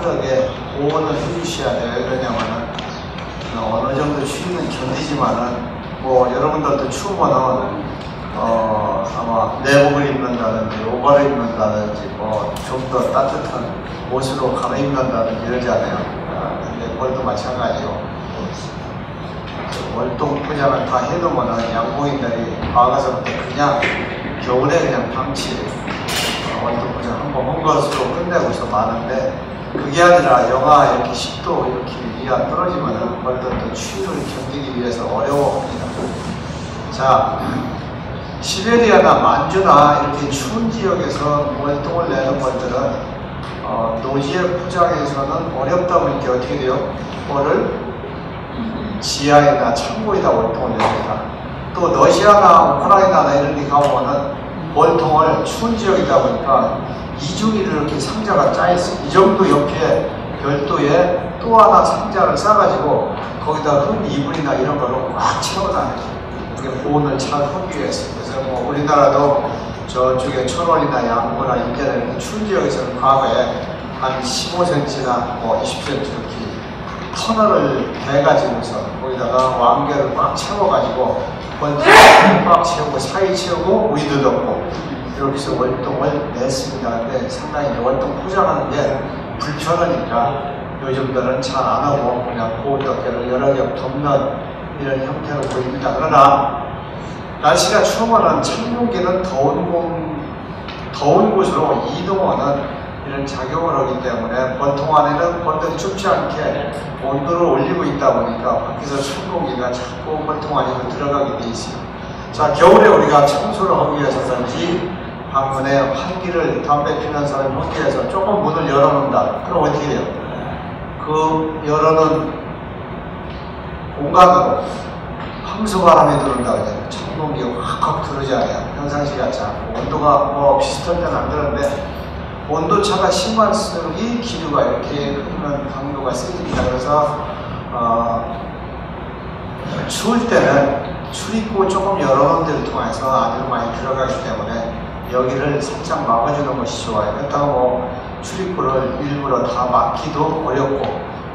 따뜻하게 보온을 해주셔야 돼요. 왜냐면은 어느 정도 추위는 견디지만은 뭐 여러분들도 추우면은 아마 내복을 입는다든지 오버를 입는다든지 뭐 좀 더 따뜻한 옷으로 갈아입는다든지 이러잖아요. 근데 월도 마찬가지고 월동 포장을 다 해놓으면은 양봉인들이 박아서부터 그냥 겨울에 그냥 방치 월동 포장 한번 한 것으로 끝내고서 마는데, 그게 아니라 영하 이렇게 10도 이렇게 이하 떨어지면은 벌들도 추위를 견디기 위해서 어려워합니다. 자, 시베리아나 만주나 이렇게 추운 지역에서 월동을 내는 벌들은 노지의 포장에서는 어렵다 보니까 어떻게 돼요? 벌을 지하에나 창고에다 월통을 냅니다. 또 러시아나 우크라이나나 이런 데 가보면은 월통을 추운 지역이다 보니까 이중이를 이렇게 상자가 짜있어요. 이 정도 옆에 별도의 또 하나 상자를 싸가지고 거기다 흙 이불이나 이런 거로 꽉 채워놔요. 이게 보온을 잘 하기 위해서. 그래서 뭐 우리나라도 저쪽에 철원이나 양구나 인제는 이렇게 추운 지역에서는 과거에 한 15cm나 뭐 20cm 이렇게 터널을 대가지고서 거기다가 왕개를 꽉 채워가지고 번지를 꽉 채우고 사이 채우고 위도 덮고 이렇게 해서 월동을 냈습니다. 근데 상당히 월동 포장하는 게 불편하니까 요즘들은 잘 안 하고 그냥 보온덮개를 여러 겹 덮는 이런 형태로 보입니다. 그러나 날씨가 추우면은 찬공기는 더운 곳으로 이동하는 이런 작용을 하기 때문에 벌통 안에는 벌들이 춥지 않게 온도를 올리고 있다 보니까 밖에서 찬 공기가 자꾸 벌통 안으로 들어가게 돼 있어요. 자, 겨울에 우리가 청소를 하기 위해서든지 방문에 환기를 담배 피우는 사람이 하기 위해서 조금 문을 열어놓는다. 그럼 어떻게 돼요? 그 열어놓은 공간으로 황소바람이 들어온다 그러잖아요. 찬 공기가 확확 들어오잖아요. 평상시 같지 않고 온도가 뭐 비슷할 때는 안 들었는데 온도차가 심할수록 이 기류가 이렇게 흐르는 강도가 세집니다. 그래서 추울 때는 출입구 조금 열어놓은 데를 통해서 안으로 많이 들어가기 때문에 여기를 살짝 막아주는 것이 좋아요. 그렇다고 뭐 출입구를 일부러 다 막기도 어렵고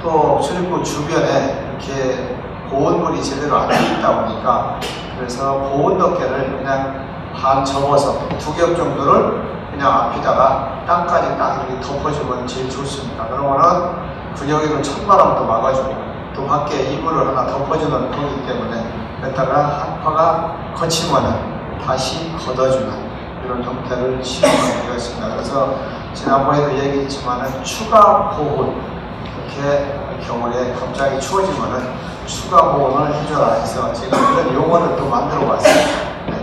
또 출입구 주변에 이렇게 보온물이 제대로 안 돼 있다 보니까 그래서 보온덮개를 그냥 반 접어서 2겹 정도를 그냥 앞에다가 땅까지 딱 이렇게 덮어주면 제일 좋습니다. 그러면은 근육에도 찬바람도 막아주고 또 밖에 이불을 하나 덮어주는 거기 때문에 그랬다가 한파가 거치면은 다시 걷어주는 이런 형태를 시험하게 되었습니다. 그래서 지난번에도 얘기했지만은 추가 보온, 이렇게 겨울에 갑자기 추워지면은 추가 보온을 해줘라 해서 제가 이런 용어를 또 만들어 봤어요.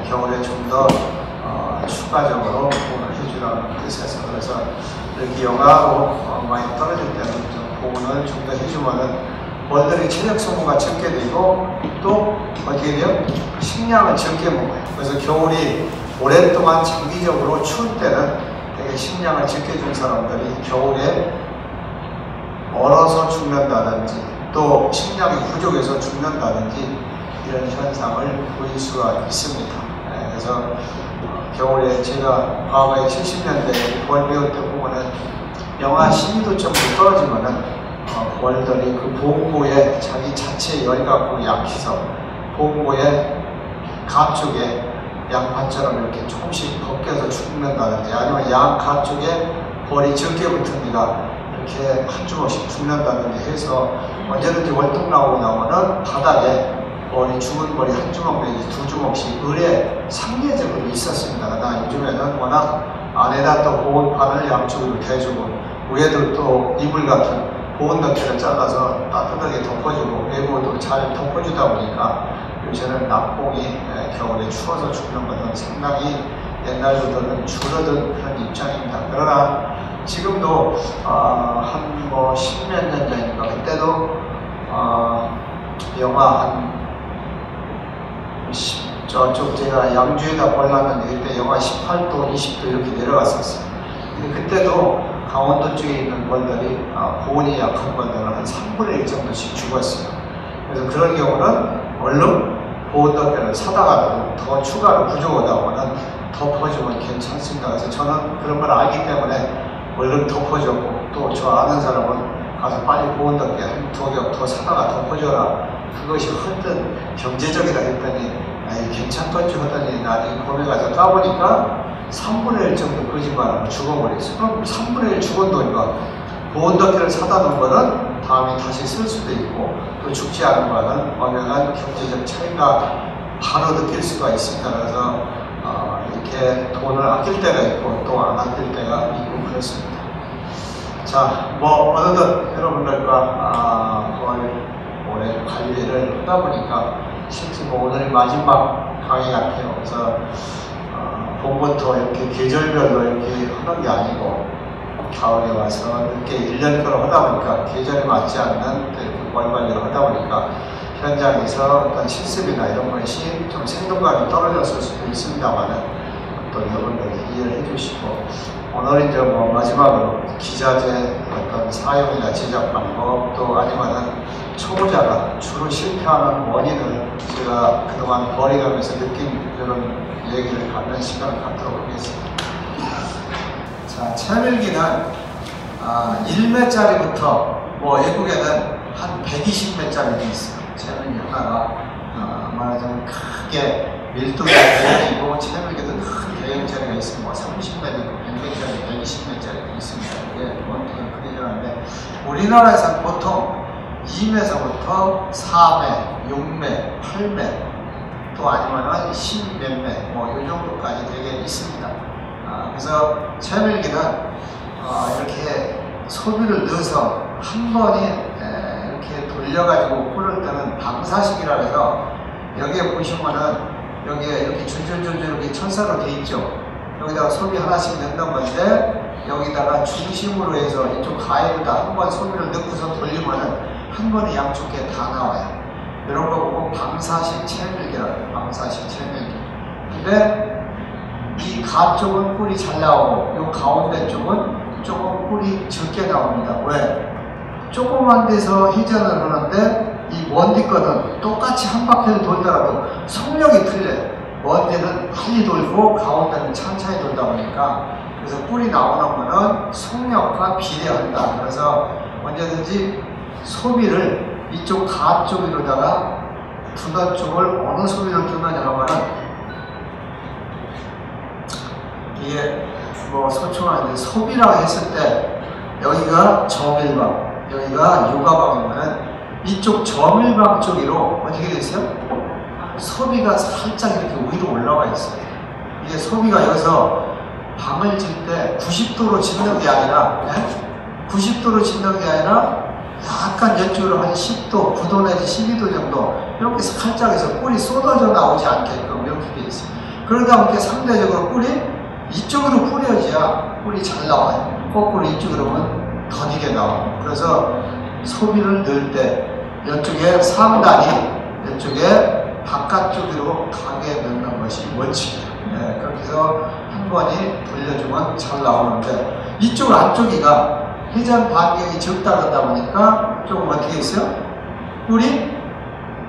겨울에 좀 더 추가적으로 보온을 해주라는 뜻에서. 그래서 이렇게 영하로 많이 떨어질 때는 좀 보온을 좀 더 해주면은 벌들이 체력 소모가 적게 되고 또 어떻게 돼요? 식량을 적게 먹어요. 그래서 겨울이 오랫동안 장기적으로 추울 때는 되게 식량을 적게 준 사람들이 겨울에 얼어서 죽는다든지 또 식량이 부족해서 죽는다든지 이런 현상을 보일 수가 있습니다. 그래서 겨울에 제가 과거에 70년대에 벌 배울 때 보면은 영하 12도 정도 떨어지면은 벌들이 그 보온고에 자기 자체 열 갖고 약해서 보온고에 가쪽에 양파처럼 이렇게 조금씩 벗겨서 죽는다든지 아니면 양가 쪽에 벌이 적게 붙은 데가 이렇게 한 주먹씩 죽는다든지 해서 언제든지 월동 나오고 나면은 바닥에 벌이 죽은 벌이 한 주먹 내지 2주먹씩 을에 상대적으로 있었습니다. 그러나 요즘에는 워낙 안에다 또 보온판을 양쪽으로 대주고 위에도 또 이불 같은 보온덮개를 잘라서 따뜻하게 덮어주고 외부도 잘 덮어주다 보니까 요새는 낙봉이 겨울에 추워서 죽는 것은 상당히 옛날보다는 줄어든 그런 입장입니다. 그러나 지금도 한 뭐 10몇 년 전인가 그때도 영하 한 저쪽 제가 양주에다 벌났는데 그때 영하 18도, 20도 이렇게 내려갔었어요. 근데 그때도 강원도 쪽에 있는 벌들이 보온이 약한 벌들은 한 3분의 1 정도씩 죽었어요. 그래서 그런 경우는 얼른 보온덮개를 사다가도 더 추가로 부족하다 보면 덮어주면 괜찮습니다. 그래서 저는 그런 걸 알기 때문에 얼른 덮어주고 또 저 아는 사람은 가서 빨리 보온덮개 한 2겹 더 사다가 덮어줘라. 그것이 헌든 경제적이라 했더니 아이 괜찮겠죠 하더니 나중에 검에 가서 까보니까 3분의 1 정도 거짓말하고 죽어버렸어. 그럼 3분의 1 죽은 돈이가 보온덮개를 사다 놓은 거는 다음에 다시 쓸 수도 있고 또 죽지 않은 거는 엄연한 경제적 차이가 바로 느낄 수가 있습니다. 그래서 이렇게 돈을 아낄 때가 있고 또 안 아낄 때가 있고 그렇습니다. 자, 뭐 어느덧 여러분들과 올해 관리를 하다 보니까 실제 뭐 오늘이 마지막 강의 같아요. 그래서 봄부터 이렇게 계절별로 이렇게 하는 게 아니고 가을에 와서 늦게 1년가로 하다 보니까 계절에 맞지 않는 이렇게 관리를 하다 보니까 현장에서 어떤 실습이나 이런 것이 좀 생동감이 떨어졌을 수도 있습니다만은 또 여러분들이 이해를 해주시고 오늘 이제 뭐 마지막으로 기자재 어떤 사용이나 제작 방법 또 아니면은 초보자가 주로 실패하는 원인을 제가 그동안 버리가면서 느낀 그런 얘기를 갖는 시간을 갖도록 하겠습니다. 자, 채밀기는 1매짜리부터 뭐 외국에는 한 120매짜리도 있어요. 채밀기 하나가 말하자면 크게 밀도가 대형이고 채밀기도 큰 대형짜리가 있으면 뭐 30매 있고 100매짜리, 120매짜리도 있습니다. 이게 원통은 크게 정하는데 우리나라에서는 보통 2매서부터 4매, 6매, 8매 또 아니면은 10몇 매 뭐 이 정도까지 되게 있습니다. 그래서 채밀기는 이렇게 소비를 넣어서 한 번에 이렇게 돌려가지고 꿀을 뜨는 방사식이라 해서 여기에 보시면은 여기에 이렇게 줄줄줄줄 이렇게 천사로 돼 있죠. 여기다가 소비 하나씩 넣는 건데 여기다가 중심으로 해서 이쪽 가에다 한 번 소비를 넣고서 돌리면은 한 번에 양쪽에 다 나와요. 이런 거 보고 방사식 채밀기라고 해요. 방사식 채밀기. 근데 이 가 쪽은 꿀이 잘 나오고 이 가운데 쪽은 조금 꿀이 적게 나옵니다. 왜? 조그만 데서 회전을 하는데 이 먼디 거는 똑같이 한 바퀴를 돌더라도 속력이 틀려요. 먼디는 빨리 돌고 가운데는 천천히 돌다 보니까 그래서 꿀이 나오는 거는 속력과 비례한다. 그래서 언제든지 소비를 이쪽 가 쪽으로다가 두던 쪽을 어느 소비를 두느냐 하면은 이게 뭐 소총한데 소비라고 했을 때 여기가 저밀방, 여기가 요가방이면은 이쪽 저밀방 쪽으로 어떻게 됐어요? 소비가 살짝 이렇게 위로 올라가 있어요. 이게 소비가 여기서 방을 질 때 90도로 짓는 게 아니라 90도로 짓는 게 아니라 약간 이쪽으로 한 10도, 9도 내지 12도 정도 이렇게 살짝 해서 꿀이 쏟아져 나오지 않게끔 이렇게 돼 있어요. 그러다 보니까 상대적으로 꿀이 이쪽으로 뿌려져야 꿀이 잘 나와요. 거꾸로 이쪽으로 오면 더디게 나와요. 그래서 소비를 넣을 때 이쪽에 상단이 이쪽에 바깥쪽으로 가게 넣는 것이 원칙이에요. 네, 그렇게 해서 한 번이 돌려주면 잘 나오는데 이쪽 안쪽이가 회전 반경이 적다 그러다 보니까 조금 어떻게 있어요? 꿀이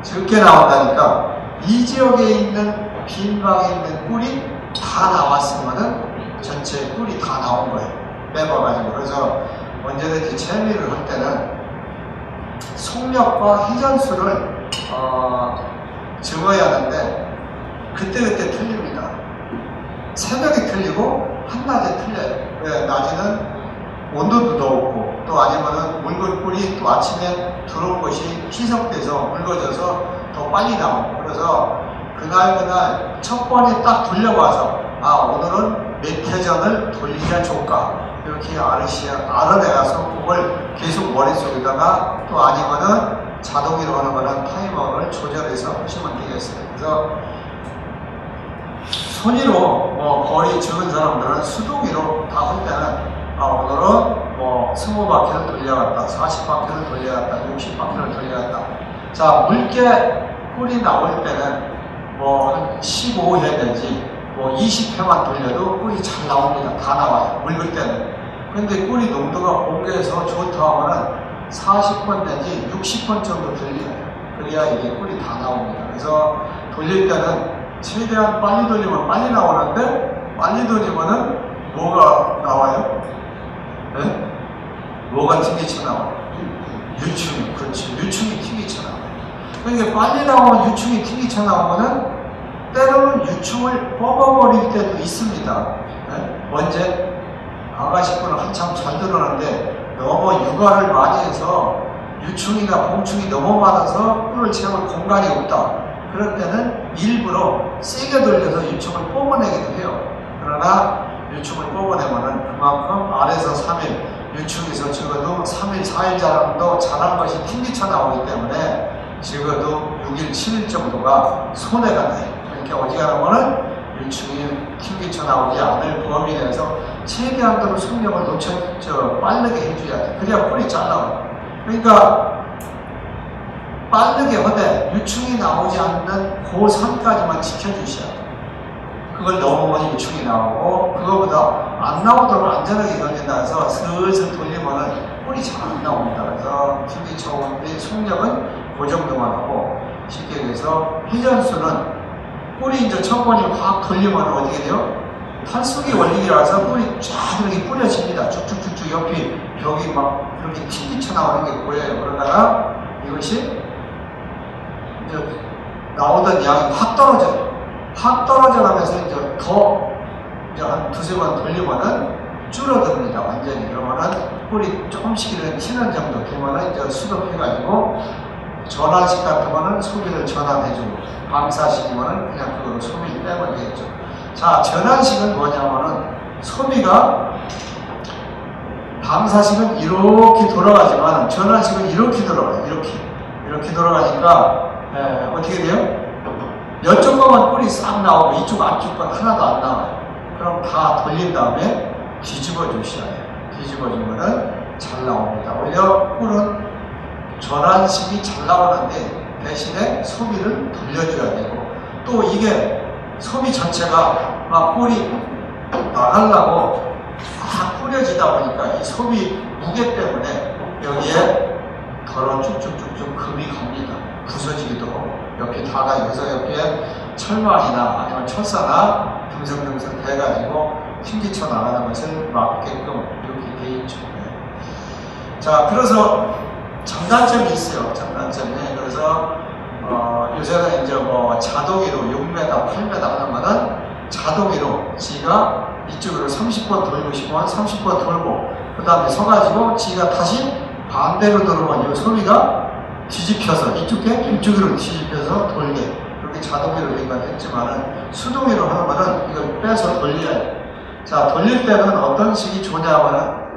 적게 나온다니까 이 지역에 있는 빈 방에 있는 꿀이 다 나왔으면은 전체 꿀이 다 나온 거예요. 빼봐가지고. 그래서 언제든지 채밀을 할 때는 속력과 회전수를 적어야 하는데 그때그때 틀립니다. 새벽에 틀리고 한낮에 틀려요. 왜? 낮에는 온도도 높고 또 아니면은 묽은 꿀이 또 아침에 들어온 것이 희석돼서 묽어져서 더 빨리 나오고 그래서 그날 첫 번에 딱 돌려봐서 오늘은 몇 회전을 돌리냐 좋을까 이렇게 알아내가서 그걸 계속 머릿속에다가 또 아니면은 자동으로 하는 거는 타이머를 조절해서 하시면 되겠어요. 그래서 손으로 뭐 거의 적은 사람들은 수동으로 다 할 때는 오늘은 뭐 20바퀴를 돌려갔다, 40바퀴를 돌려갔다, 60바퀴를 돌려갔다. 자, 묽게 꿀이 나올 때는 뭐 한 15회 내지 뭐 20회만 돌려도 꿀이 잘 나옵니다. 다 나와요. 묽을 때는. 근데 꿀이 농도가 공개해서 좋다 하면은 40번 내지 60번 정도 돌려요. 그래야 이게 꿀이 다 나옵니다. 그래서 돌릴 때는 최대한 빨리 돌리면 빨리 나오는데 빨리 돌리면은 뭐가 나와요? 네? 뭐가 튕기쳐 나와요? 유충이. 그렇지. 유충이 튕기쳐 나와요. 그러니까 빨리 나오면 유충이 튕기쳐 나오면은 때로는 유충을 뽑아버릴 때도 있습니다. 네? 언제? 아가씨분은 한참 잘 들어오는데 너무 육아를 많이 해서 유충이나 봉충이 너무 많아서 꿀을 채울 공간이 없다. 그럴 때는 일부러 세게 돌려서 유충을 뽑아내기도 해요. 그러나 유충을 뽑아내면은 그만큼 아래에서 3일, 유충에서 적어도 3일, 4일 자랑도 자란 것이 튕기쳐 나오기 때문에 적어도 6일, 7일 정도가 손해가 나요. 그러니까 어지간하면은 유충이 튕기쳐 나오지 않을 범위 내에서 최대한도로 속력을 빠르게 해줘야 돼. 그래야 꿀이 잘 나와요. 그러니까 빠르게 하되 유충이 나오지 않는 그 선까지만 지켜주셔야 돼. 그걸 넘으면 유충이 나오고 그거보다 안 나오도록 안전하게 돌린다 해서 슬슬 돌리면은 꿀이 잘 안 나옵니다. 그래서 튕기쳐 오는데 속력은 그 정도만 하고 쉽게 얘기해서 회전수는 꿀이 이제 첫 번이 확 돌리면 어떻게 돼요? 탈수기 원리라서 꿀이 쫙 이렇게 뿌려집니다. 쭉쭉쭉쭉 옆이 벽이 막 이렇게 튕기쳐 나오는 게 보여요. 그러다가 이것이 이제 나오던 양이 확 떨어져요. 확 떨어져 가면서 이제 더 이제 한 두세 번 돌리면은 줄어듭니다. 완전히. 그러면은 꿀이 조금씩 이렇게 튀는 정도 되면은 이제 수급해가지고 전환식 같은 거는 소비를 전환해주고 방사식이면은 그냥 그거로 소비를 빼면 되겠죠. 자, 전환식은 뭐냐면은 소비가 방사식은 이렇게 돌아가지만 전환식은 이렇게 돌아가요. 이렇게 돌아가니까 어떻게 돼요? 이쪽 거만 꿀이 싹 나오고 이쪽 안쪽 건 하나도 안 나와요. 그럼 다 돌린 다음에 뒤집어 주셔야 돼요. 뒤집어 주면은 잘 나옵니다. 오히려 꿀은 전환식이 잘 나오는데 대신에 소비를 돌려줘야 되고 또 이게 소비 전체가 막 꿀이 나가려고 막 뿌려지다 보니까 이 소비 무게 때문에 여기에 덜어 쭉쭉쭉쭉 금이 갑니다. 부서지기도 하고 옆에 다가 여기서 옆에 철망이나 아니면 철사나 듬성듬성 돼가지고 튕기쳐 나가는 것을 막게끔 이렇게 돼 있죠. 자, 그래서 장단점이 있어요. 장단점이. 그래서 요새는 이제 뭐 자동이로 6m, 8m 하는 거는 자동이로 지가 이쪽으로 30번 돌고 싶으면 30번 돌고 그 다음에 서가지고 지가 다시 반대로 돌아오면 이 소리가 뒤집혀서 이쪽으로 뒤집혀서 돌게 그렇게 자동이로 연관했지만은 수동이로 하는 거는 이걸 빼서 돌려야 돼. 자, 돌릴 때는 어떤 식이 좋냐면은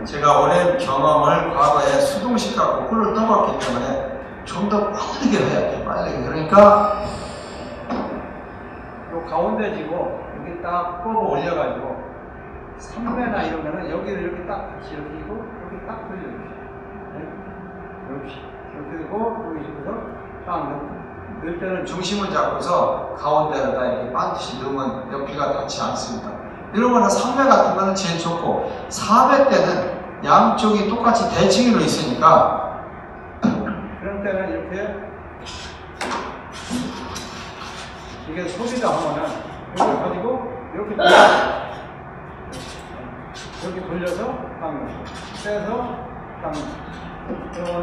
제가 오랜 경험을 과거에 수동식 갖고 꿀을 떠봤기 때문에 좀 더 빠르게 해야 돼. 빠르게. 그러니까 요 가운데 지고 여기 딱 뽑아 올려가지고 3배나 이러면은 여기를 이렇게 딱 같이 이렇게 이고 여기 딱 돌려주세요. 이렇게 되고 여기 집어서 딱 넣을 때는 중심을 잡고서 가운데에다 이렇게 반드시 넣으면 옆이가 닿지 않습니다. 이러면은 3배 같은 거는 제일 좋고 4배 때는 양쪽이 똑같이 대칭으로 있으니까 그런 때는 이렇게 이게 소비다 하면은 이걸 가지고 이렇게 돌려서 딱 넣고 빼서 딱 넣고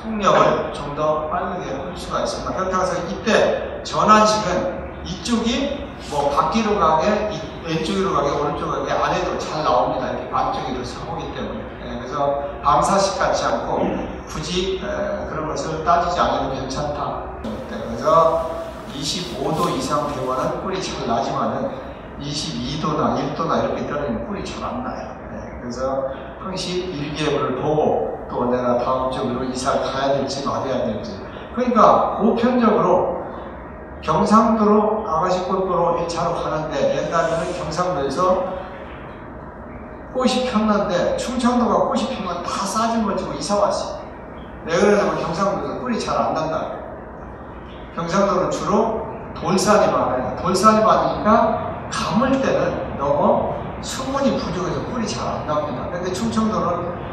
속력을 좀 더 빠르게 할 수가 있습니다. 그렇다고 해서 이때 전환식은 이쪽이 뭐 밖으로 가게, 왼쪽으로 가게, 오른쪽으로 가게 안 해도 잘 나옵니다. 이렇게 반쪽으로 서보기 때문에. 그래서 방사식 같지 않고 굳이 그런 것을 따지지 않아도 괜찮다. 그래서 25도 이상 되면은 꿀이 잘 나지만은 22도나 1도나 이렇게 떨어지면 꿀이 잘 안 나요. 그래서 항시 일기예보를 보고 또 내가 다음 쪽으로 이사를 가야 될지 말아야 될지 그러니까 보편적으로 경상도로 아가씨 꽃보러 1차로 가는데 옛날에는 경상도에서 꽃이 폈는데 충청도가 꽃이 피면 다 싸질러지고 이사 왔어요. 왜 그러냐면 경상도에서 꿀이 잘 안 난다. 경상도는 주로 돌산이 많아요. 돌산이 많으니까 감을 때는 너무 수분이 부족해서 꿀이 잘 안 나옵니다. 근데 충청도는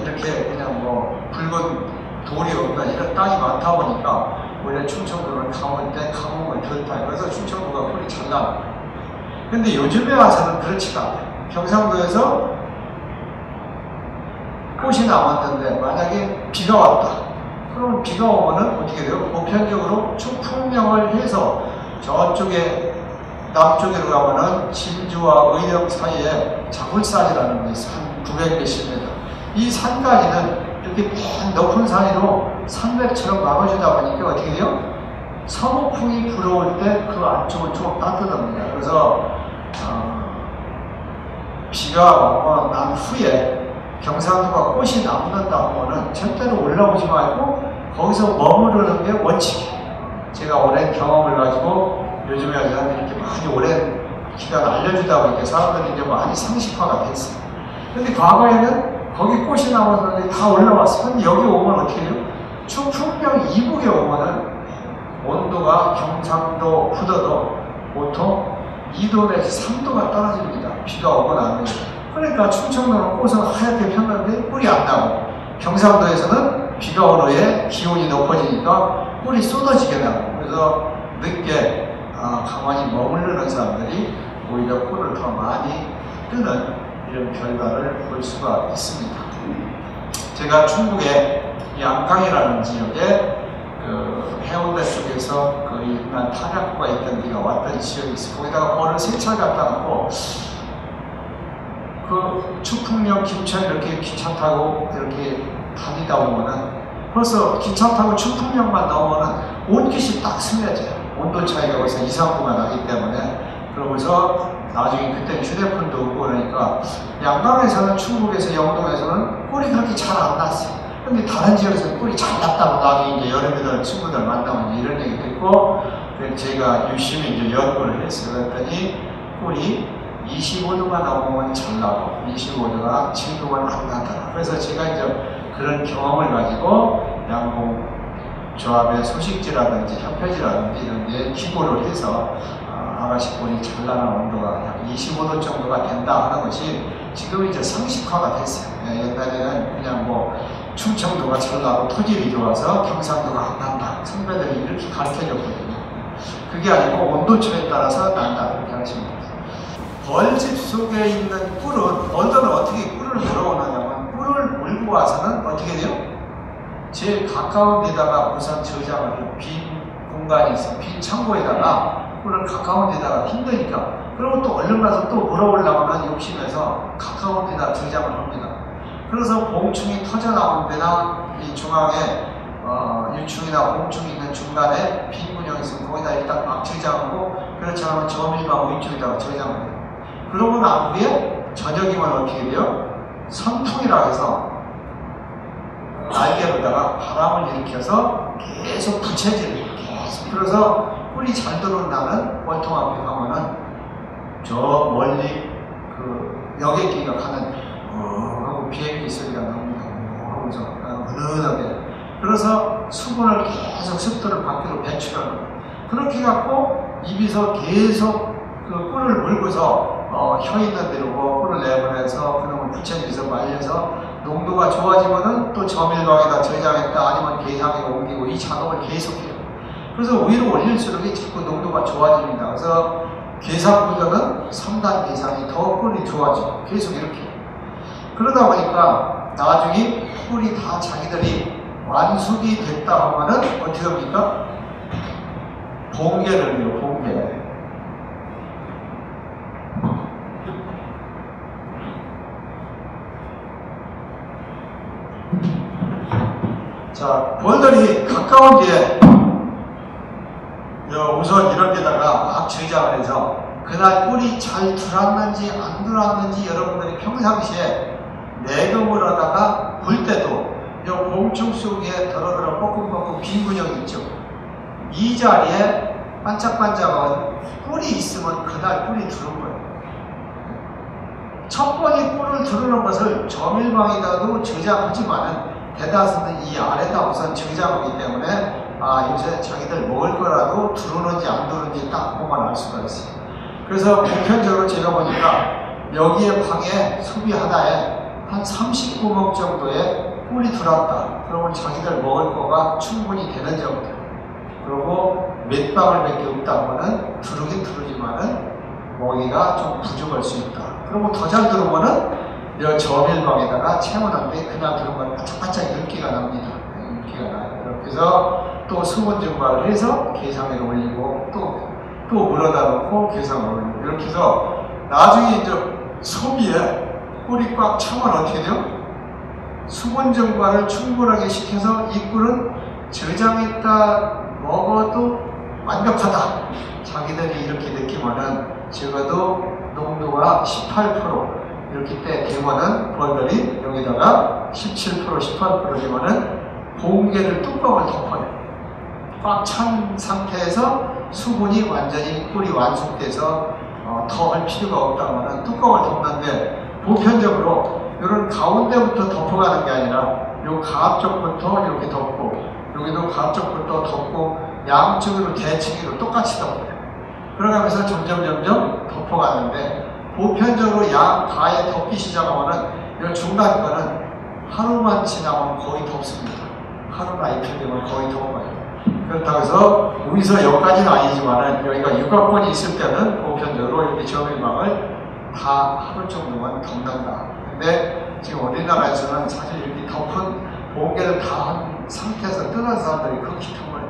이렇게 그냥 뭐 붉은 돌이 없는 이런 땅이 많다 보니까 원래 충청도는 감을 때 감음을 덜 타요. 그래서 충청도가 꿀이 잘 나요. 근데 요즘에 와서는 그렇지가 않아요. 경상도에서 꽃이 남았는데 만약에 비가 왔다. 그러면 비가 오면은 어떻게 돼요? 보편적으로 추풍령을 해서 저쪽에 남쪽으로 가면은 진주와 의령 사이에 자굴산이라는 게 있어요. 한 900몇십 m. 이 산까지는 이렇게 맨 높은 산으로 산맥처럼 막아주다 보니까 어떻게 돼요? 서북풍이 불어올 때 그 안쪽은 좀 따뜻합니다. 그래서 비가 오고 난 후에 경상도가 꽃이 남는다 하면은 절대로 올라오지 말고 거기서 머무르는 게 원칙이에요. 제가 오랜 경험을 가지고 요즘에 이렇게 많이 오랜 기간 알려주다 보니까 사람들이 이제 많이 상식화가 됐어요. 근데 과거에는 거기 꽃이 나왔는데 다 올라왔어요. 근데 여기 오면 어떻게 해요? 추풍령 이북에 오면은 온도가 경상도, 부더도 보통 2도 내지 3도가 떨어집니다. 비가 오고 나면. 그러니까 충청도는 꽃을 하얗게 폈는데 꿀이 안 나고, 경상도에서는 비가 온 후에 기온이 높아지니까 꿀이 쏟아지게 나고, 그래서 늦게 가만히 머무르는 사람들이 오히려 꿀을 더 많이 뜨는 이런 결과를 볼 수가 있습니다. 제가 충북의 양강이라는 지역에 해운대 쪽에서 거의 한 탄약고가 있던 데가 왔던 지역이 있어요. 거기다가 벌을 3차를 갖다 놓고 그 추풍령 김천 이렇게 기차 타고 이렇게 다니다 보면은 벌써 기차 타고 추풍령만 나오면은 옷깃이 딱 스며져요. 온도 차이가 벌써 2, 3도가 나기 때문에. 그러면서 나중에 그때 휴대폰도 없고 그러니까 양강에서는, 충북에서, 영동에서는 꿀이 그렇게 잘 안 났어요. 근데 다른 지역에서는 꿀이 잘 났다고 나중에 이제 여름에 친구들 만나면 이런 얘기도 있고, 그래서 제가 유심히 이제 연구를 했어요. 그랬더니 꿀이 25도가 넘으면 잘 나고 25도가 7도가 안 나더라. 그래서 제가 이제 그런 경험을 가지고 양봉 조합의 소식지라든지 협회지라든지 이런 데 기고를 해서 아가씨 꿀이 잘 나는 온도가 약 25도 정도가 된다 하는 것이 지금 이제 상식화가 됐어요. 옛날에는 그냥 뭐 충청도가 잘 나고 토질이 좋아서 경상도가 안 난다. 선배들이 이렇게 가르쳐줬거든요. 그게 아니고 온도차에 따라서 난다. 그렇게 하시면 돼요. 벌집 속에 있는 꿀은, 벌들은 어떻게 꿀을 물어오느냐면, 꿀을 물고 와서는 어떻게 돼요? 제일 가까운 데다가 우선 저장을 해요. 빈 공간이 있어. 빈 창고에다가 꿀을 가까운 데다가 힘드니까. 그리고 또 얼른 가서 또 물어오려면 욕심에서 가까운 데다 저장을 합니다. 그래서 봉충이 터져 나온 데나 이 중앙에 유충이나 봉충이 있는 중간에 빈 구멍이 있으면 거기다 일단 막 저장하고, 그렇지 않으면 저밀방 위쪽에다가 저장을 해요. 그러고 난 후에 저녁이면 어떻게 돼요? 선풍이라 해서 날개로다가 바람을 일으켜서 계속 부채질을 해요. 계속. 그래서 꿀이 잘 들어온다는 월통 앞에 가면은 저 멀리 그 여객기가 가는 하고 비행기 소리가 납니다. 하면서 은은하게. 그래서 수분을 계속 습도를 밖으로 배출하는 거예요. 그렇게 갖고 입에서 계속 그 꿀을 물고서 혀 있는 데로 꿀을 내보내서 그놈을 부채질해서 말려서 농도가 좋아지면은 또 저밀방에다 저장했다 아니면 계상에 옮기고 이 작업을 계속해요. 그래서 위로 올릴수록 자꾸 농도가 좋아집니다. 그래서 계상보다는 3단 계상이 더 꿀이 좋아지고 계속 이렇게. 그러다 보니까 나중에 꿀이 다 자기들이 완숙이 됐다 하면은 어떻게 합니까? 봉개를 해요, 봉개. 자, 벌들이 가까운 데에 우선 이런 데다가 막 저장을 해서 그날 꿀이 잘 들어왔는지 안 들어왔는지 여러분들이 평상시에 내금을 하다가 볼 때도 이 봉충 속에 더러더러 뻐끔뻐끔 빈 구멍이 있죠. 이 자리에 반짝반짝한 꿀이 있으면 그날 꿀이 들어온 거예요. 첫 번에 꿀을 들어오는 것을 저밀방에다도 저장하지만은 대다수는 이 아래다 우선 저장하기 때문에 요새 자기들 먹을 거라도 들어오는지 안 들어오는지 딱 보면 알 수가 있어요. 그래서 보편적으로 제가 보니까 여기에 방에 소비 하나에 한 30구멍 정도의 꿀이 들어왔다. 그러면 자기들 먹을 거가 충분히 되는 정도. 그리고 몇 방울 몇 개 없다 하면은 들어오긴 들어오지만은 먹이가 좀 부족할 수 있다. 그리고 더 잘 들어오면은 이 저밀방에다가 채워놨는데 그냥 들어오면 바짝바짝 윤기가 납니다. 윤기가 나요. 이렇게 해서 또 수분 증발을 해서 게장에 올리고 또 물어다 놓고 게장을 올리고 이렇게 해서 나중에 이제 소비에 꿀이 꽉 차면 어떻게 돼요? 수분 증발을 충분하게 시켜서 이 꿀은 저장했다 먹어도 완벽하다. 자기들이 이렇게 느끼면은 적어도 농도가 18% 이렇게 때 되면은 벌들이 여기다가 17% 18% 되면은 봉개를 뚜껑을 덮어요. 꽉 찬 상태에서 수분이 완전히 꿀이 완숙돼서 더 할 필요가 없다면 뚜껑을 덮는데 보편적으로 이런 가운데부터 덮어가는 게 아니라 요 가압 쪽부터 이렇게 덮고 여기도 가압 쪽부터 덮고 양쪽으로 대칭으로 똑같이 덮어요. 그러면서 점점 덮어가는데 보편적으로 양 가에 덮기 시작하면은 이 중간 거는 하루만 지나면 거의 덮습니다. 하루나 이틀 되면 거의 덮어요. 그렇다고 해서 여기서 여기까지는 아니지만은 여기가 육각권이 있을 때는 보편적으로 이렇게 저밀망을 다 하루 정도만 덮는다. 근데 지금 우리나라에서는 사실 이렇게 덮은 봉개를 다 한 상태에서 뜨는 사람들이 극히 드물어요.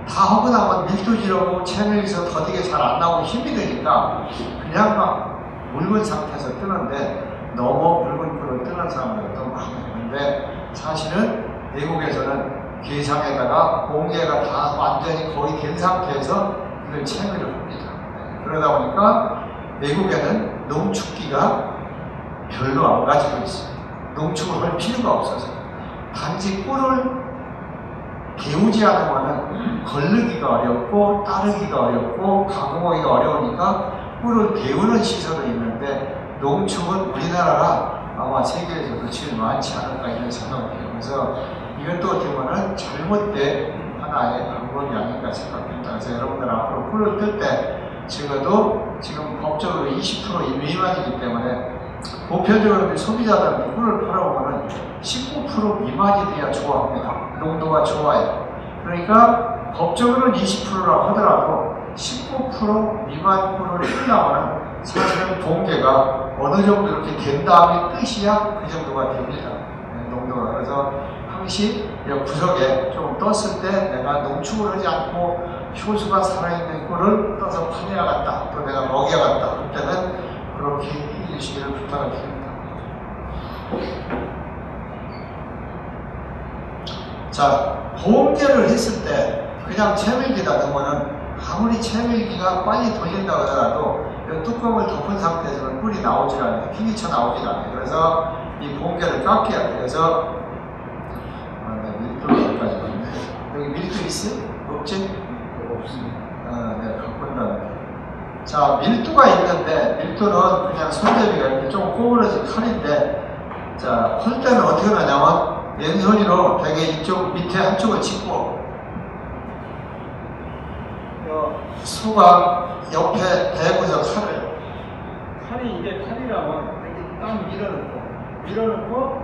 다 하고 나면 밀도지라고 채널에서 더디게 잘 안 나오고 힘이 드니까 그냥 막 묽은 상태에서 뜨는데 너무 묽은 꿀을 뜨는 사람들도 많아요. 근데 사실은 외국에서는 게장에다가 봉개가 다 완전히 거의 된 상태에서 이걸 채널을 합니다. 그러다 보니까 외국에는 농축기가 별로 안 가지고 있어요. 농축을 할 필요가 없어서 단지 꿀을 데우지 않으면 걸르기가 어렵고 따르기가 어렵고 가공하기가 어려우니까 꿀을 데우는 시설은 있는데 농축은 우리나라가 아마 세계에서도 제일 많지 않을까 이런 생각을 해요. 그래서 이것도 어떻게 보면 잘못된 하나의 방법이 아닌가 생각합니다. 그래서 여러분들 앞으로 꿀을 뜰 때 적어도 지금 법적으로 20% 미만이기 때문에 보편적으로 소비자들한테 꿀을 팔아보면 19% 미만이 돼야 좋아합니다. 농도가 좋아요. 그러니까 법적으로는 20%라고 하더라도 19% 미만 꿀을 뜨려면 사실은 봉개가 어느 정도 이렇게 된 다음에 뜨셔야 그 정도가 됩니다. 농도가. 그래서 항시 구석에 조금 떴을 때 내가 농축을 하지 않고 효수가 살아있는 꿀을 떠서 팔아야겠다. 또 내가 먹여야겠다. 그때는 그렇게 해주시기를 부탁을 드립니다. 자, 봉개를 했을 때 그냥 채밀기다 그러면은 아무리 채밀기가 빨리 돌린다고 하더라도 이 뚜껑을 덮은 상태에서는 꿀이 나오질 않아요. 피기쳐 나오질 않아요. 그래서 이 봉개를 깎여야 돼요. 그래서 밀도를 여기까지 봤네. 여기 밀도 있어요? 없지? 없습니다. 네, 바꾼다는. 자, 밀도가 있는데 밀도는 그냥 손잡이가 이렇게 좀 꼬부러진 칼인데 자, 할 때는 어떻게 하냐면 왼손으로 되게 이쪽 밑에 한쪽을 짚고 소가 옆에 대고서 칼이 이게 칼이라면 이렇게 딱 밀어넣고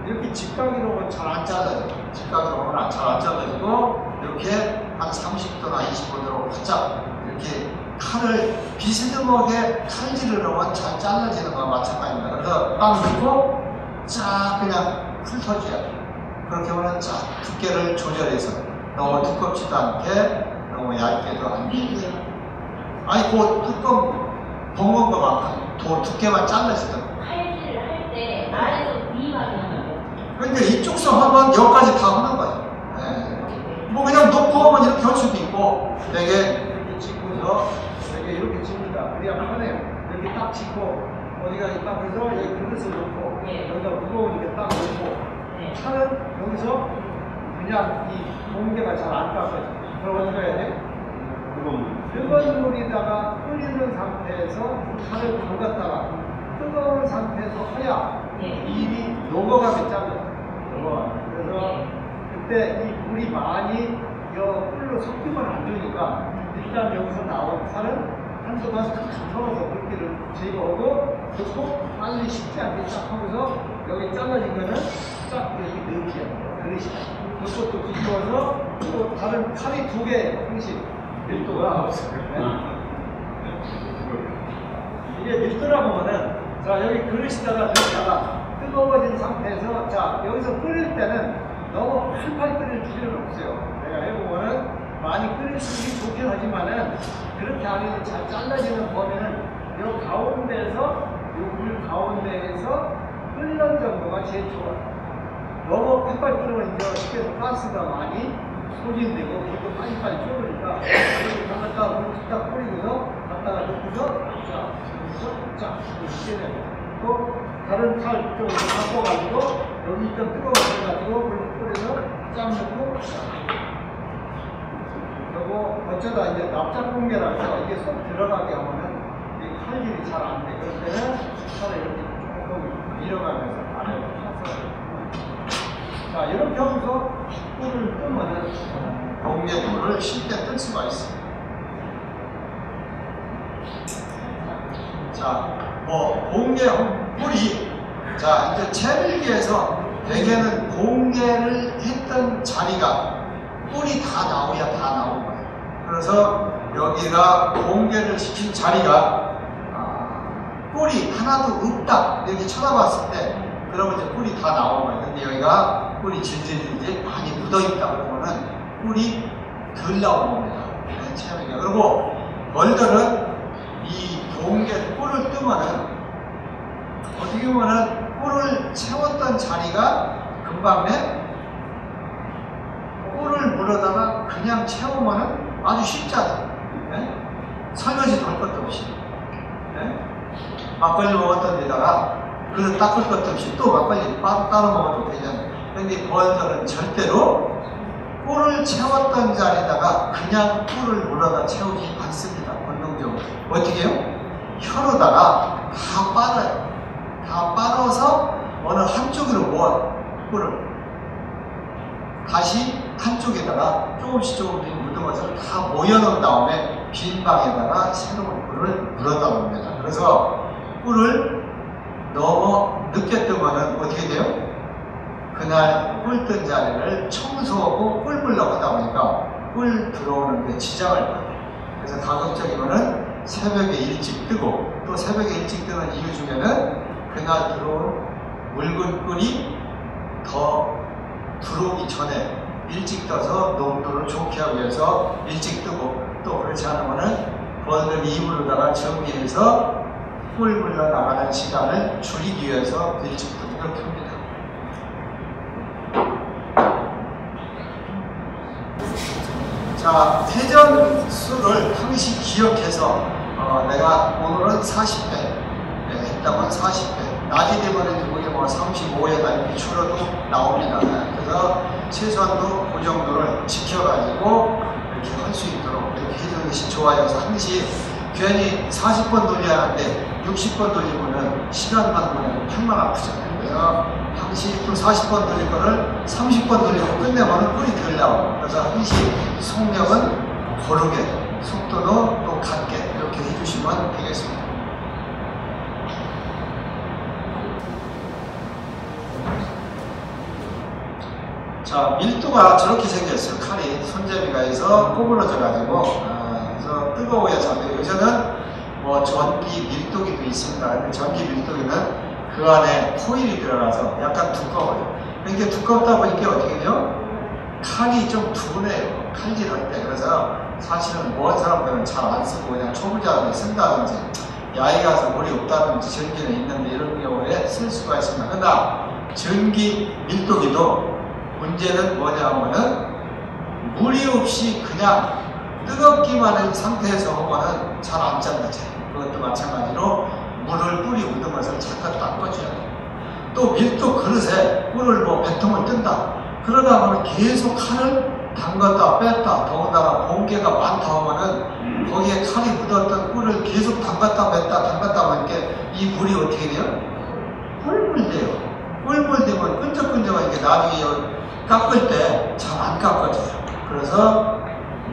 이렇게 직각으로 잘 안 잘라요. 직각으로 잘 안 잘라지고 이렇게 한 30도나 25도로 바짝 이렇게 칼을 비스듬하게 칼질을 하면 잘 잘라지는 거와 마찬가지입니다. 그래서 딱 넣고 쫙 그냥 훑어줘야 돼요. 그렇게 하면 쫙 두께를 조절해서 너무 두껍지도 않게 너무 얇게도 안 되게. 아니 그 뚜껑 번건 거만 더 두께만 잘라지더라고요. 칼질을 할 때 아래서 위만 하는 거예요. 그러니까 이쪽서 하면 여기까지 다 하는 거죠. 네. 뭐 그냥 놓고 하면 이렇게 할 수도 있고 되게 이렇게 짚고서 되게 이렇게 칩니다. 그래야 편해요. 이렇게 딱 짚고 어디가 딱 해서 여기 그릇을 놓고 여기다 무거우니까 딱 놓고 차는 여기서 그냥 이 봉개가 잘 안 깎아요. 그럼 어떻게 해야 돼? 뜨거운 물에다가 끓이는 상태에서 칼을 담갔다가 뜨거운 상태에서 해야 일이 녹아가게 잘라요. 그래서 그때 이 물이 많이 꿀로 섞이면 안 되니까 일단 여기서 나온 살은 한쪽만 탁 털어서 물기를 제거하고 넣고 빨리 식지 않게 딱 하면서 여기 잘라진 거는 쫙 이렇게 넣기야. 그릇이다. 그것도 뒤집어서 또 다른 칼이 두 개 형식 밀도가 없어요. 이게 밀도라고 하면은 자, 여기 그릇에다가 넣다가 뜨거워진 상태에서, 자, 여기서 끓일 때는 너무 팔팔 끓일 필요는 없어요. 내가 해보면은 많이 끓일수록 좋긴 하지만은 그렇게 안 해도 잘 잘라지는 범위는 요 가운데에서, 요 물 가운데에서 끓는 정도가 제일 좋아요. 너무 팔팔 끓으면 이제 식에서 가스가 많이 소진되고 그것도 빨리빨리 쫄으니까 이렇게 갖다가 물 딱 뿌리고서 갖다가 넣고서 자, 이렇게 또 다른 칼 쪽으로 바꿔가지고 여기 좀 뜨거워져가지고 물 뿌려서 짠 넣고 그리고 어쩌다 이제 납작 공개라서 이게 쏙 들어가게 하면은 이 칼질이 잘 안 돼. 그럴 때는 칼을 이렇게 조금 밀어가면서 안에 파서 자, 이렇게 하면서 꿀을 뜨면은 공개물을 쉽게 뜰 수가 있습니다. 자, 공개 꿀이 자, 이제 채밀기에서 대개는 공개를 했던 자리가 꿀이 다 나오야 다 나온 거예요. 그래서 여기가 공개를 시킨 자리가 꿀이 하나도 없다 이렇게 쳐다봤을 때 그러면 이제 꿀이 다 나온 거예요. 근데 여기가 꿀이 질질질질 많이 묻어있다 그러면은 꿀이 덜 나온 겁니다. 채밀기가. 그리고 벌들은 이 공개 꿀을 뜨면은 어떻게 보면은 꿀을 채웠던 자리가 금방 내 꿀을 물어다가 그냥 채우면은 아주 쉽잖아요. 네? 설거지도 할 것도 없이. 네? 막걸리 먹었던 데다가 그릇 닦을 것도 없이 또 막걸리 따로 먹어도 되잖아요. 근데 벌들은 절대로 꿀을 채웠던 자리에다가 그냥 꿀을 물어다 채우지 않습니다. 본능적으로. 어떻게 해요? 혀로다가 다 빨아요. 다 빨아서 어느 한쪽으로 모아요. 꿀을. 다시 한쪽에다가 조금씩 묻어서 다 모여놓은 다음에 빈 방에다가 새로운 꿀을 물어다 놓습니다. 그래서 꿀을 너무 늦게 뜨면은 어떻게 돼요? 그날 꿀 뜬 자리를 청소하고 꿀 물려고 하다 보니까 꿀 들어오는 데 지장을 받아요. 그래서 가급적이면은 새벽에 일찍 뜨고 또 새벽에 일찍 뜨는 이유 중에는 그날 들어온 묽은 꿀이 더 들어오기 전에 일찍 떠서 농도를 좋게 하기 위해서 일찍 뜨고 또 그렇지 않으면은 벌들 이불로다가 정리해서 꿀 물러 나가는 시간을 줄이기 위해서 일찍 뜨고 그렇게 합니다. 자, 회전수를 항시 기억해서 내가 오늘은 40회 했다면 40회 낮이 되면 거기 뭐 35회나 이렇게 줄어도 나옵니다. 그래서 최소한도 그 정도를 지켜가지고 이렇게 할 수 있도록 이렇게 해주는 것이 좋아요. 그래서 항시 괜히 40번 돌려야 하는데 60번 돌리면은 시간만 보내면 팔만 아프잖아요. 그래서 항시 또 40번 돌릴 거를 30번 돌리고 끝내면은 꿀이 덜 나오고 그래서 항시 속력은 고르게 속도도 또 같게 이렇게 해주시면 되겠습니다. 자, 밀도가 저렇게 생겼어요. 칼이 손잡이가 해서 구부러져 가지고 그래서 뜨거워야 잡혀요. 요새는 뭐 전기 밀도기도 있습니다. 근데 전기 밀도기는 그 안에 코일이 들어가서 약간 두꺼워요. 이게 두껍다 보니까 어떻게 돼요? 칼이 좀 둔해요. 칼질할 때. 그래서 사실은 먼 사람들은 잘 안 쓰고 그냥 초보자들이 쓴다든지 야외 가서 물이 없다든지 전기는 있는데 이런 경우에 쓸 수가 있습니다. 그러나 전기 밀도기도 문제는 뭐냐 하면은 물이 없이 그냥 뜨겁기만 한 상태에서 하면은 잘 안 잘라져요. 그것도 마찬가지로 물을 뿌리 묻으면서 잠깐 닦아줘야 돼요. 또 밀도 그릇에 꿀을 뭐 100통을 뜬다. 그러다 보면 계속 칼을 담갔다 뺐다 더군다나 공개가 많다 하면은 거기에 칼이 묻었던 꿀을 계속 담갔다 뺐다 담갔다 보니까 이 물이 어떻게 돼요? 꿀물 돼요. 꿀물 되면 끈적끈적하게 나중에 깎을 때 잘 안 깎아져요. 그래서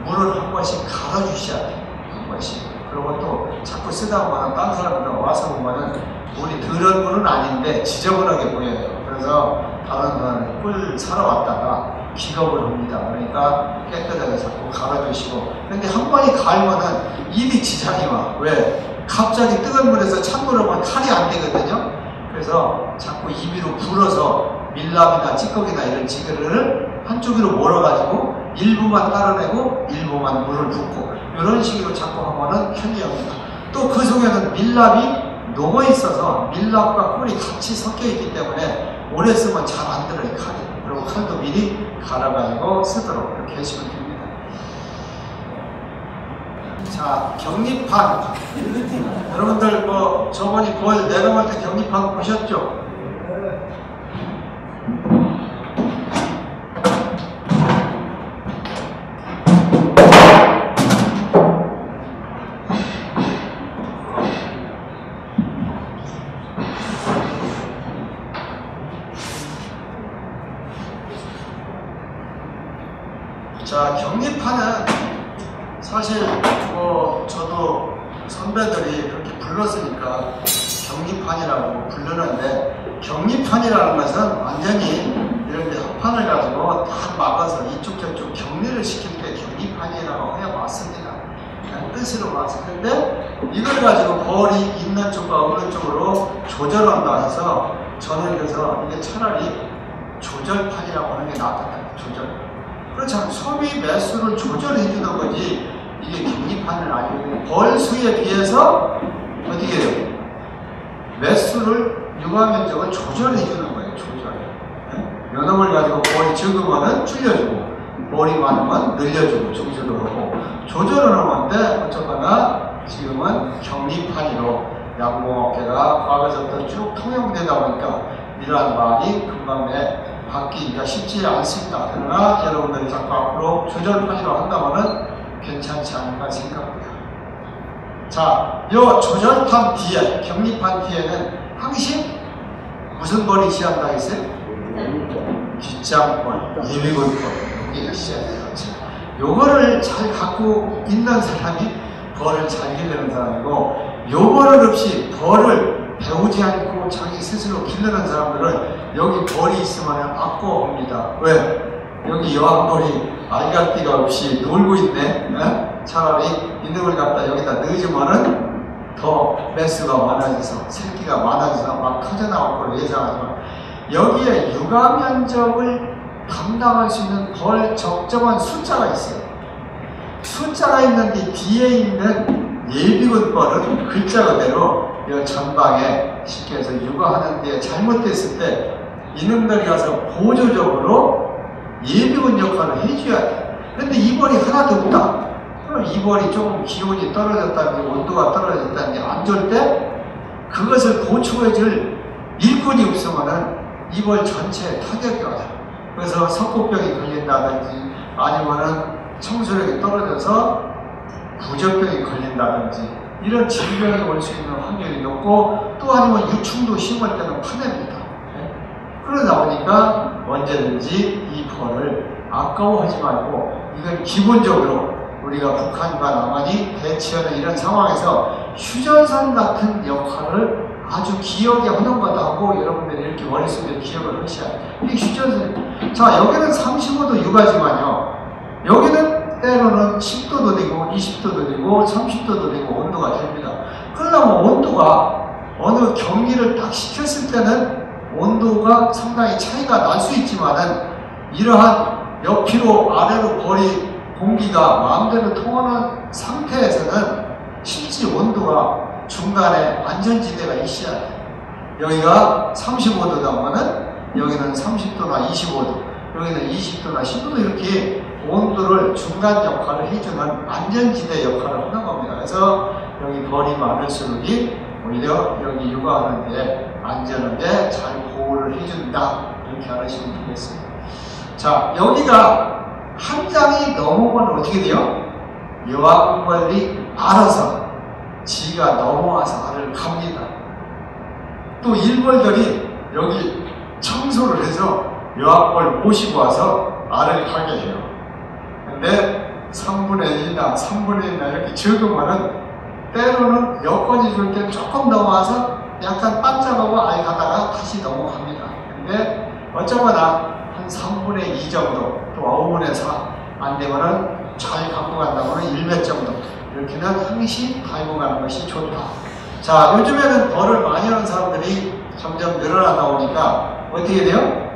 물을 한 번씩 갈아주셔야 돼요. 한 번씩. 그리고 또 자꾸 쓰다 보면 딴 사람들 와서 보면은 물이 더러운 물은 아닌데 지저분하게 보여요. 그래서 다른 사람이 꿀 사러 왔다가 기겁을 합니다. 그러니까 깨끗하게 자꾸 갈아주시고. 근데 한 번이 갈면은 입이 지장이 와. 왜? 갑자기 뜨거운 물에서 찬물을 보면 칼이 안 되거든요. 그래서 자꾸 입으로 불어서 밀랍이나 찌꺼기나 이런 지그를 한쪽으로 몰아가지고 일부만 따라내고 일부만 물을 붓고 이런 식으로 자꾸 하면은 편리합니다. 또 그 속에는 밀랍이 녹아 있어서 밀랍과 꿀이 같이 섞여 있기 때문에 오래 쓰면 잘 안 들어요, 칼이. 그리고 칼도 미리 갈아가지고 쓰도록 이렇게 하시면 됩니다. 자, 격리판. 여러분들 뭐 저번에 벌 내려갈 때 격리판 보셨죠? 자, 격리판은 사실 뭐 저도 선배들이 그렇게 불렀으니까 격리판이라고 부르는데, 격리판이라는 것은 완전히 이렇게 합판을 가지고 다 막아서 이쪽 저쪽 격리를 시킬 때 격리판이라고 해야 맞습니다. 그냥 뜻으로 맞을 텐데, 이걸 가지고 벌이 있는 쪽과 없는 쪽으로 조절한다 해서 저는 그래서 이게 차라리 조절판이라고 하는 게 낫다. 조절. 그렇죠. 소비 매수를 조절해 주는 거지, 이게 격리판은 아니고 벌 수에 비해서 어떻게 해요? 매수를 유가 면적을 조절해 주는 거예요. 조절. 요놈을 가지고 벌이 적으면은 줄여주고, 벌이 많으면 늘려주고 조절을 하고, 조절을 하는데 어쩌거나 지금은 격리판으로 양봉업계가 과거부터 쭉 통용되다 보니까 이러한 말이 금방 바뀌기가 쉽지 않습니다. 그러나 여러분들이 자꾸 앞으로 조절판이라고 한다면은 괜찮지 않을까 생각합니다. 자, 이 조절판 뒤에, 격리판 뒤에는 항상 무슨 벌이 시한다 했어요? 뒷장벌, 예비군벌, 여기가 시작돼요. 요거를 잘 갖고 있는 사람이 벌을 잘 기르는 사람이고, 요 벌을 없이 벌을 배우지 않고 자기 스스로 기르는 사람들은 여기 벌이 있으면 아까워합니다. 왜? 여기 여왕벌이 알갈데가 없이 놀고 있네. 에? 차라리 이놈을 갖다 여기다 넣어주면은 더 매수가 많아져서 새끼가 많아져서 막 터져나올 걸 예상하지만, 여기에 육아 면적을 감당할 수 있는 벌 적정한 숫자가 있어요. 숫자가 있는데 뒤에 있는 예비군 벌은 글자 그대로 이 전방에 쉽게 해서 육아하는 데 잘못됐을 때 이놈들이 가서 보조적으로 예비군 역할을 해줘야 돼. 근데 이 벌이 하나도 없다. 그럼 이 벌이 조금 기온이 떨어졌다든지 온도가 떨어졌다든지 안 좋을 때 그것을 고쳐줄 일꾼이 없으면은 이 벌 전체에 타격이 와요. 그래서 석고병이 걸린다든지 아니면은 청소력이 떨어져서 부적병이 걸린다든지 이런 질병이 올 수 있는 확률이 높고, 또 아니면 유충도 심을 때는 파냅니다. 그러다 보니까 언제든지 이 벌을 아까워하지 말고, 이건 기본적으로 우리가 북한과 남한이 대치하는 이런 상황에서 휴전선 같은 역할을 아주 기억에 하는 거다 하고 여러분들이 이렇게 머릿속에 기억을 하셔야 돼요. 이게 휴전선. 자, 여기는 35도 육아지만요, 여기는 때로는 10도도 되고 20도도 되고 30도도 되고 온도가 됩니다. 그러려면 온도가 어느 격리를 딱 시켰을 때는 온도가 상당히 차이가 날 수 있지만은, 이러한 옆으로 아래로 벌이 공기가 마음대로 통하는 상태에서는 실제 온도가 중간에 안전지대가 있어야 돼요. 여기가 35도 나오면은 여기는 30도나 25도, 여기는 20도나 15도 이렇게 온도를 중간 역할을 해주는 안전지대 역할을 하는 겁니다. 그래서 여기 벌이 많을수록 오히려 여기 육아하는 데 안전하게 잘 보호를 해준다, 이렇게 알으시면 되겠습니다. 자, 여기가 한 장이 넘어오면 어떻게 돼요? 여왕벌이 알아서 지가 넘어와서 알을 갑니다. 또 일벌들이 여기 청소를 해서 여왕벌 모시고 와서 알을 가게 해요. 근데 3분의 1이나 3분의 1이나 이렇게 적으면은 때로는 여건이 좋을 때 조금 넘어와서 약간 반짝하고 알 가다가 다시 넘어갑니다. 근데 어쩌거나 한 3분의 2 정도, 또 5분의 4 안 되면은 잘 갖고 간다고는 1몇 정도, 이렇게는 항시 달고 가는 것이 좋다. 자, 요즘에는 벌을 많이 하는 사람들이 점점 늘어나다 보니까 어떻게 돼요?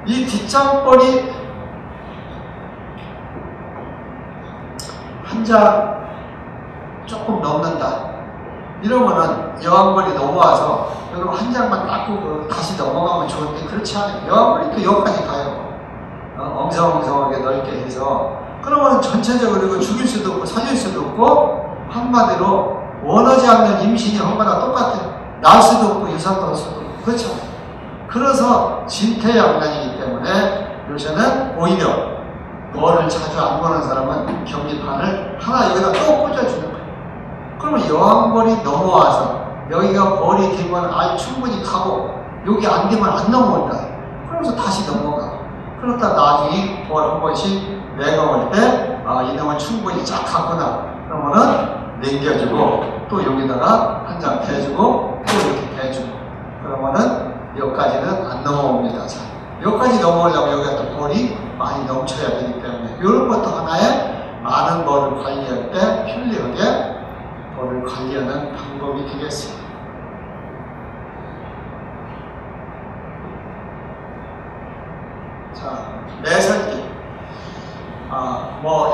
이 뒷장벌이 한 장 조금 넘는다. 이러면은 여왕벌이 넘어와서 여러분 한 장만 닦고 다시 넘어가면 좋은데 그렇지 않아요. 여왕벌이 또 여기까지 가요. 엉성엉성하게 넓게 해서 그러면 전체적으로 이거 죽일 수도 없고 살릴 수도 없고 한마디로 원하지 않는 임신이 한거나 똑같아요. 날 수도 없고 유산도 할 수도 없고 그렇죠. 그래서 진퇴양난이기 때문에 요새는 오히려 벌을 자주 안 보는 사람은 경리판을 하나 여기다 또 꽂아주는 거예요. 그러면 여왕벌이 넘어와서 여기가 벌이 되면 충분히 가고 여기 안 되면 안 넘어온다. 그러면서 다시 넘어가. 그러다 나중에 벌 한 번씩 내가 올 때 이놈은 충분히 쫙 갔구나. 그러면은 남겨주고 또 여기다가 한 장 대주고 또 이렇게 대주고 그러면은 여기까지는 안 넘어옵니다. 자, 여기까지 넘어오려면 여기가 또 벌이 많이 넘쳐야 되기 때문에 이런 것도 하나의 많은 벌을 관리할 때 편리하게 벌을 관리하는 방법이 되겠습니다. 자, 매설기.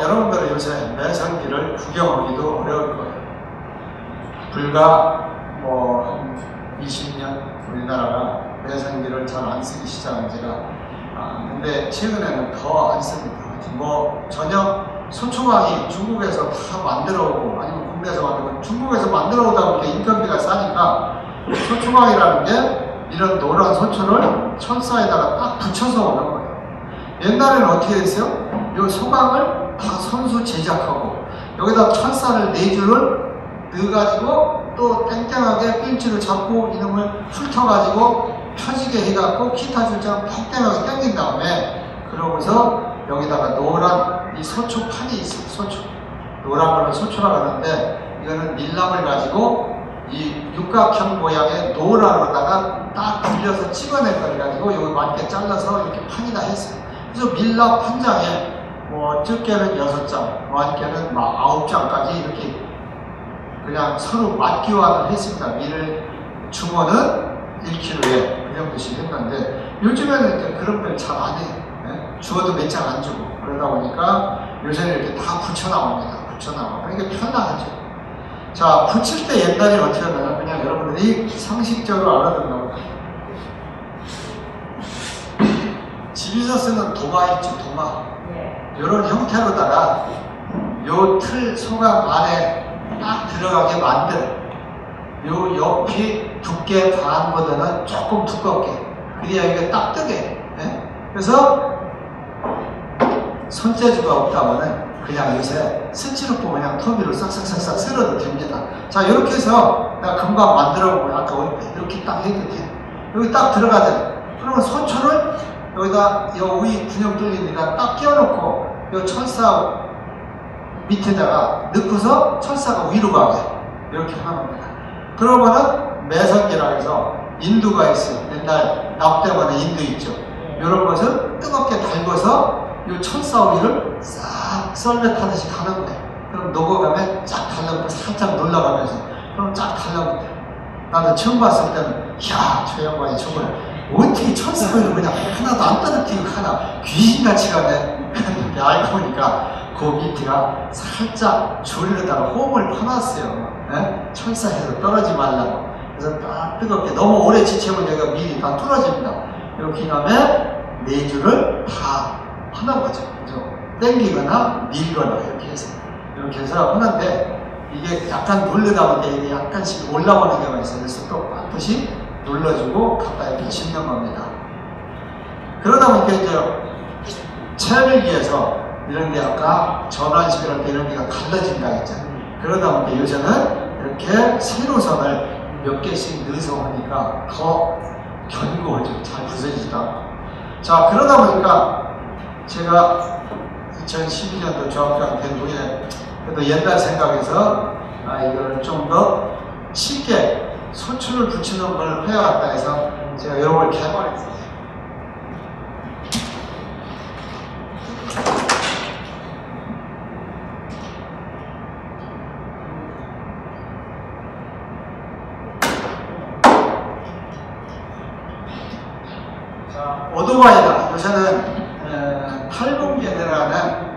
여러분들은 요새 매설기를 구경하기도 어려울 거예요. 불과 한 20년 우리나라가 매설기를 잘 안 쓰기 시작한 지가 근데 최근에는 더 안 씁니다. 전혀 소초광이 중국에서 다 만들어 오고 아니면 국내에서 만들고 중국에서 만들어 오다 보니까 인건비가 싸니까 소초광이라는 게 이런 노란 소초를 철사에다가 딱 붙여서 오는 거예요. 옛날에는 어떻게 했어요? 이 소광을 다 손수 제작하고 여기다 철사를 4줄을 넣어가지고 또 땡땡하게 핀치로 잡고 이놈을 훑어가지고 펴지게 해갖고 기타 줄처럼 팽팽하게 당긴 다음에 그러고서 여기다가 노란 이 소초판이 있어요. 소초. 노란 거는 소초라고 하는데 이거는 밀랍을 가지고 이 육각형 모양의 노란으로다가 딱 돌려서 찍어낼 걸 가지고 여기 맞게 잘라서 이렇게 판이다 했어요. 그래서 밀랍 한 장에 적게는 6장, 많게는 9장까지 이렇게 그냥 서로 맞교환을 했습니다. 밀을 주머는 1kg에 그 정도씩 했는데 요즘에는 이제 그런 걸 잘 안 해요. 네? 주어도 몇 장 안 주고 그러다 보니까 요새는 이렇게 다 붙여 나옵니다. 붙여 나와. 그러니까 편하죠. 자, 붙일 때 옛날에 어떻게 하냐면 그냥 여러분들이 상식적으로 알아듣는 거예요. 집에서 쓰는 도마 있죠, 도마. 이런 형태로다가 요 틀 소각 안에 딱 들어가게 만들어. 요 옆이 두께 반보다는 조금 두껍게. 그래야 이게 딱 뜨게. 네? 그래서 손재주가 없다면은 그냥 요새 스치로포 그냥 토미로 싹싹싹싹 쓸어도 됩니다. 자, 이렇게 해서 내가 금방 만들어 보고 아까 이렇게 딱 해도 돼. 여기 딱 들어가잖아요. 그러면 소초를 여기다 요 위 군용 뚫린 데다 딱 끼워놓고 요 철사 밑에다가 넣고서 철사가 위로 가게 이렇게 하는 겁니다. 그러면은 매설기라 해서 인두가 있어요. 옛날 납대만에 인두 있죠. 이런 것을 뜨겁게 달궈서 이 철사 위를 싹 썰매 타듯이 가는 거예요. 그럼 녹아가면 쫙 달라붙고 살짝 놀라가면서 그럼 쫙 달라붙어요. 나도 처음 봤을 때는 야, 저 양반이 저걸 어떻게 철사 위를 그냥 하나도 안 떨어뜨리고 하나 귀신같이 가네. 근데 알고 보니까 그 밑에가 살짝 줄에다가 홈을 파놨어요. 네? 철사에서 떨어지지 말라고. 그래서 딱 뜨겁게 너무 오래 지체면 여기가 밀이 다 뚫어집니다. 이렇게 하면 4줄을 다 하는 거죠. 그래서 땡기거나 밀거나 이렇게 해서 하는데 이게 약간 누르다 보니까 이게 약간씩 올라오는 경우가 있어요. 그래서 또 반드시 눌러주고 갖다 이렇게 짚는 겁니다. 그러다 보니까 이제 체밀기에서 이런 게 아까 전환식이랄 때 이런 게가 갈라진다 했잖아요. 그러다 보니까 요새는 이렇게 세로선을 몇 개씩 넣어서 하니까 더 견고하죠. 잘 부서지지도 않고. 자, 그러다 보니까 제가 2012년도 조합장 된 후에 그래도 옛날 생각에서 이거를 좀 더 쉽게 소출을 붙이는 걸 해야겠다 해서 제가 이런 걸 개발했어요. 자, 오토바이다. 요새는 탈봉제라는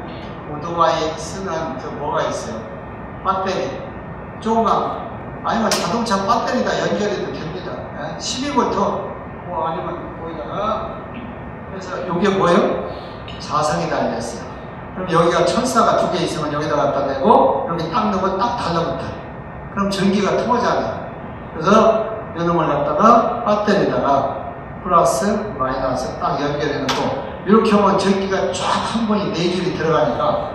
오토바이 쓰는 그 뭐가 있어요? 배터리, 조각, 아니면 자동차 배터리다 연결해도 됩니다. 12V, 뭐 아니면 거기다가, 그래서 이게 뭐예요? 자석이 달려있어요. 그럼 여기가 철사가 2개 있으면 여기다 갖다 대고, 여기 딱 넣으면 딱 달라붙어요. 그럼 전기가 통하잖아요. 그래서 이놈을 갖다가 배터리에다가 플러스, 마이너스 딱 연결해 놓고, 이렇게 하면 전기가 쫙 한 번이 4줄이 들어가니까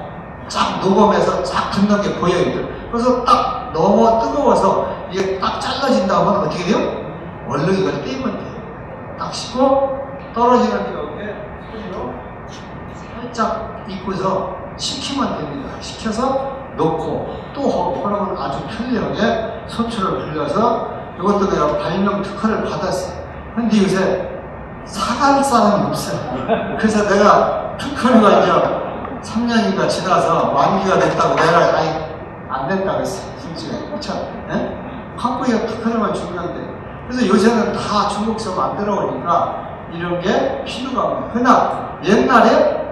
쫙 녹음해서 쫙 붙는 게 보여요. 그래서 딱 너무 뜨거워서 이게 딱 잘라진다 하면 어떻게 돼요? 얼른 이걸 떼면 돼요. 딱 씻고 떨어지는 이렇게 소리로 살짝 입고서 식히면 됩니다. 식혀서 놓고 또 하고 그러면 아주 편리하게 소출을 불려서 이것도 내가 발명 특허를 받았어요. 근데 요새 사갈 사람이 없어요. 그래서 내가 특허가 이제 3년인가 지나서 만기가 됐다고 내가 아니 안 된다고 했어요. 솔직히 그렇죠? 네? 한국에 특허만 중요한데 그래서 요새는 다 중국서 만들어 오니까 이런 게 필요가 없는. 그러나 옛날에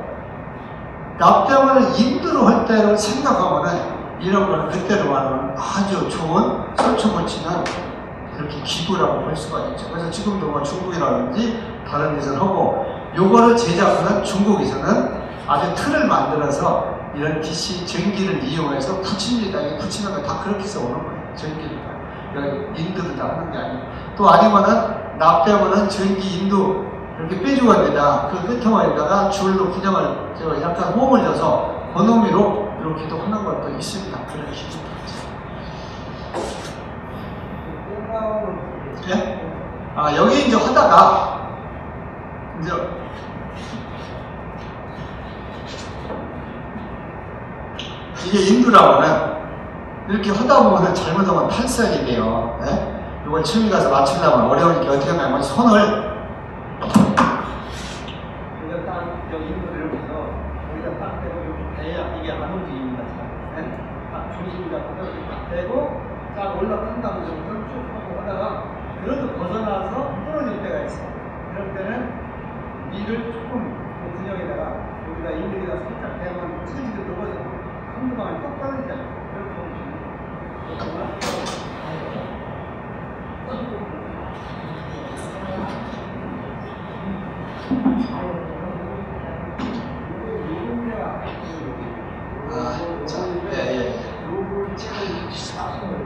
나 때문에 인도로 할 때를 생각하면은 이런 거는 그때로 말하면 아주 좋은 소초물치는 이렇게 기부라고 볼 수가 있죠. 그래서 지금도 뭐 중국이라든지 다른 데서 하고 요거를 제작하는 중국에서는 아주 틀을 만들어서 이런 DC 전기를 이용해서 붙입니다. 이 붙이는 거 다 그렇게 해서 오는 거예요. 전기를 다. 인도도 다 하는 게 아니고. 또 아니면은 납땜은 전기 인도 이렇게 빼주갑니다. 그 끄트머리에다가 줄로 그냥을 약간 홈을 줘서 번호미로 이렇게도 하는 것도 있습니다. 그런 기술도 있죠. 예? 아, 여기 이제 하다가 이제 이게 인두라고는 이렇게 하다 보면 잘못하면 탈선이 돼요. 네? 이걸 처음에 가서 맞추려면 어려우니까 어떻게 하냐면 손을 여기다 딱 여기 인두를 이렇게 해서 여기다 딱 대고 이렇게 대야 이게 안 움직입니다. 네? 딱 중심 잡고 이렇게 딱 대고 딱 올라간 다음에 좀 쭉 하고 하다가 그래도 벗어나서 떨어질 때가 있어요. 그럴 때는 이를 조금 그 근육에다가 여기다 인두에다 살짝 대면 체지를 녹아서 한두 방에 똑 떨어지잖아요. 이렇게 하면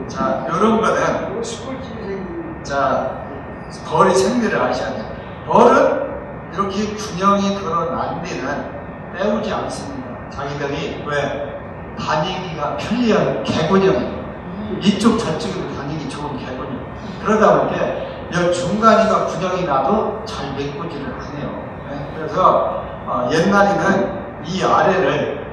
자, 요런 거는 자, 벌이 생리를 하셔야 돼요. 벌은 이렇게 균형이 드러난 데는 때우지 않습니다. 자기들이 왜? 다니기가 편리한 개근형 이쪽 저쪽으로 다니기 좋은 개근형 그러다 보니까 이 중간이가 균형이 나도 잘 메꾸지를 않아요. 네? 그래서 옛날에는 이 아래를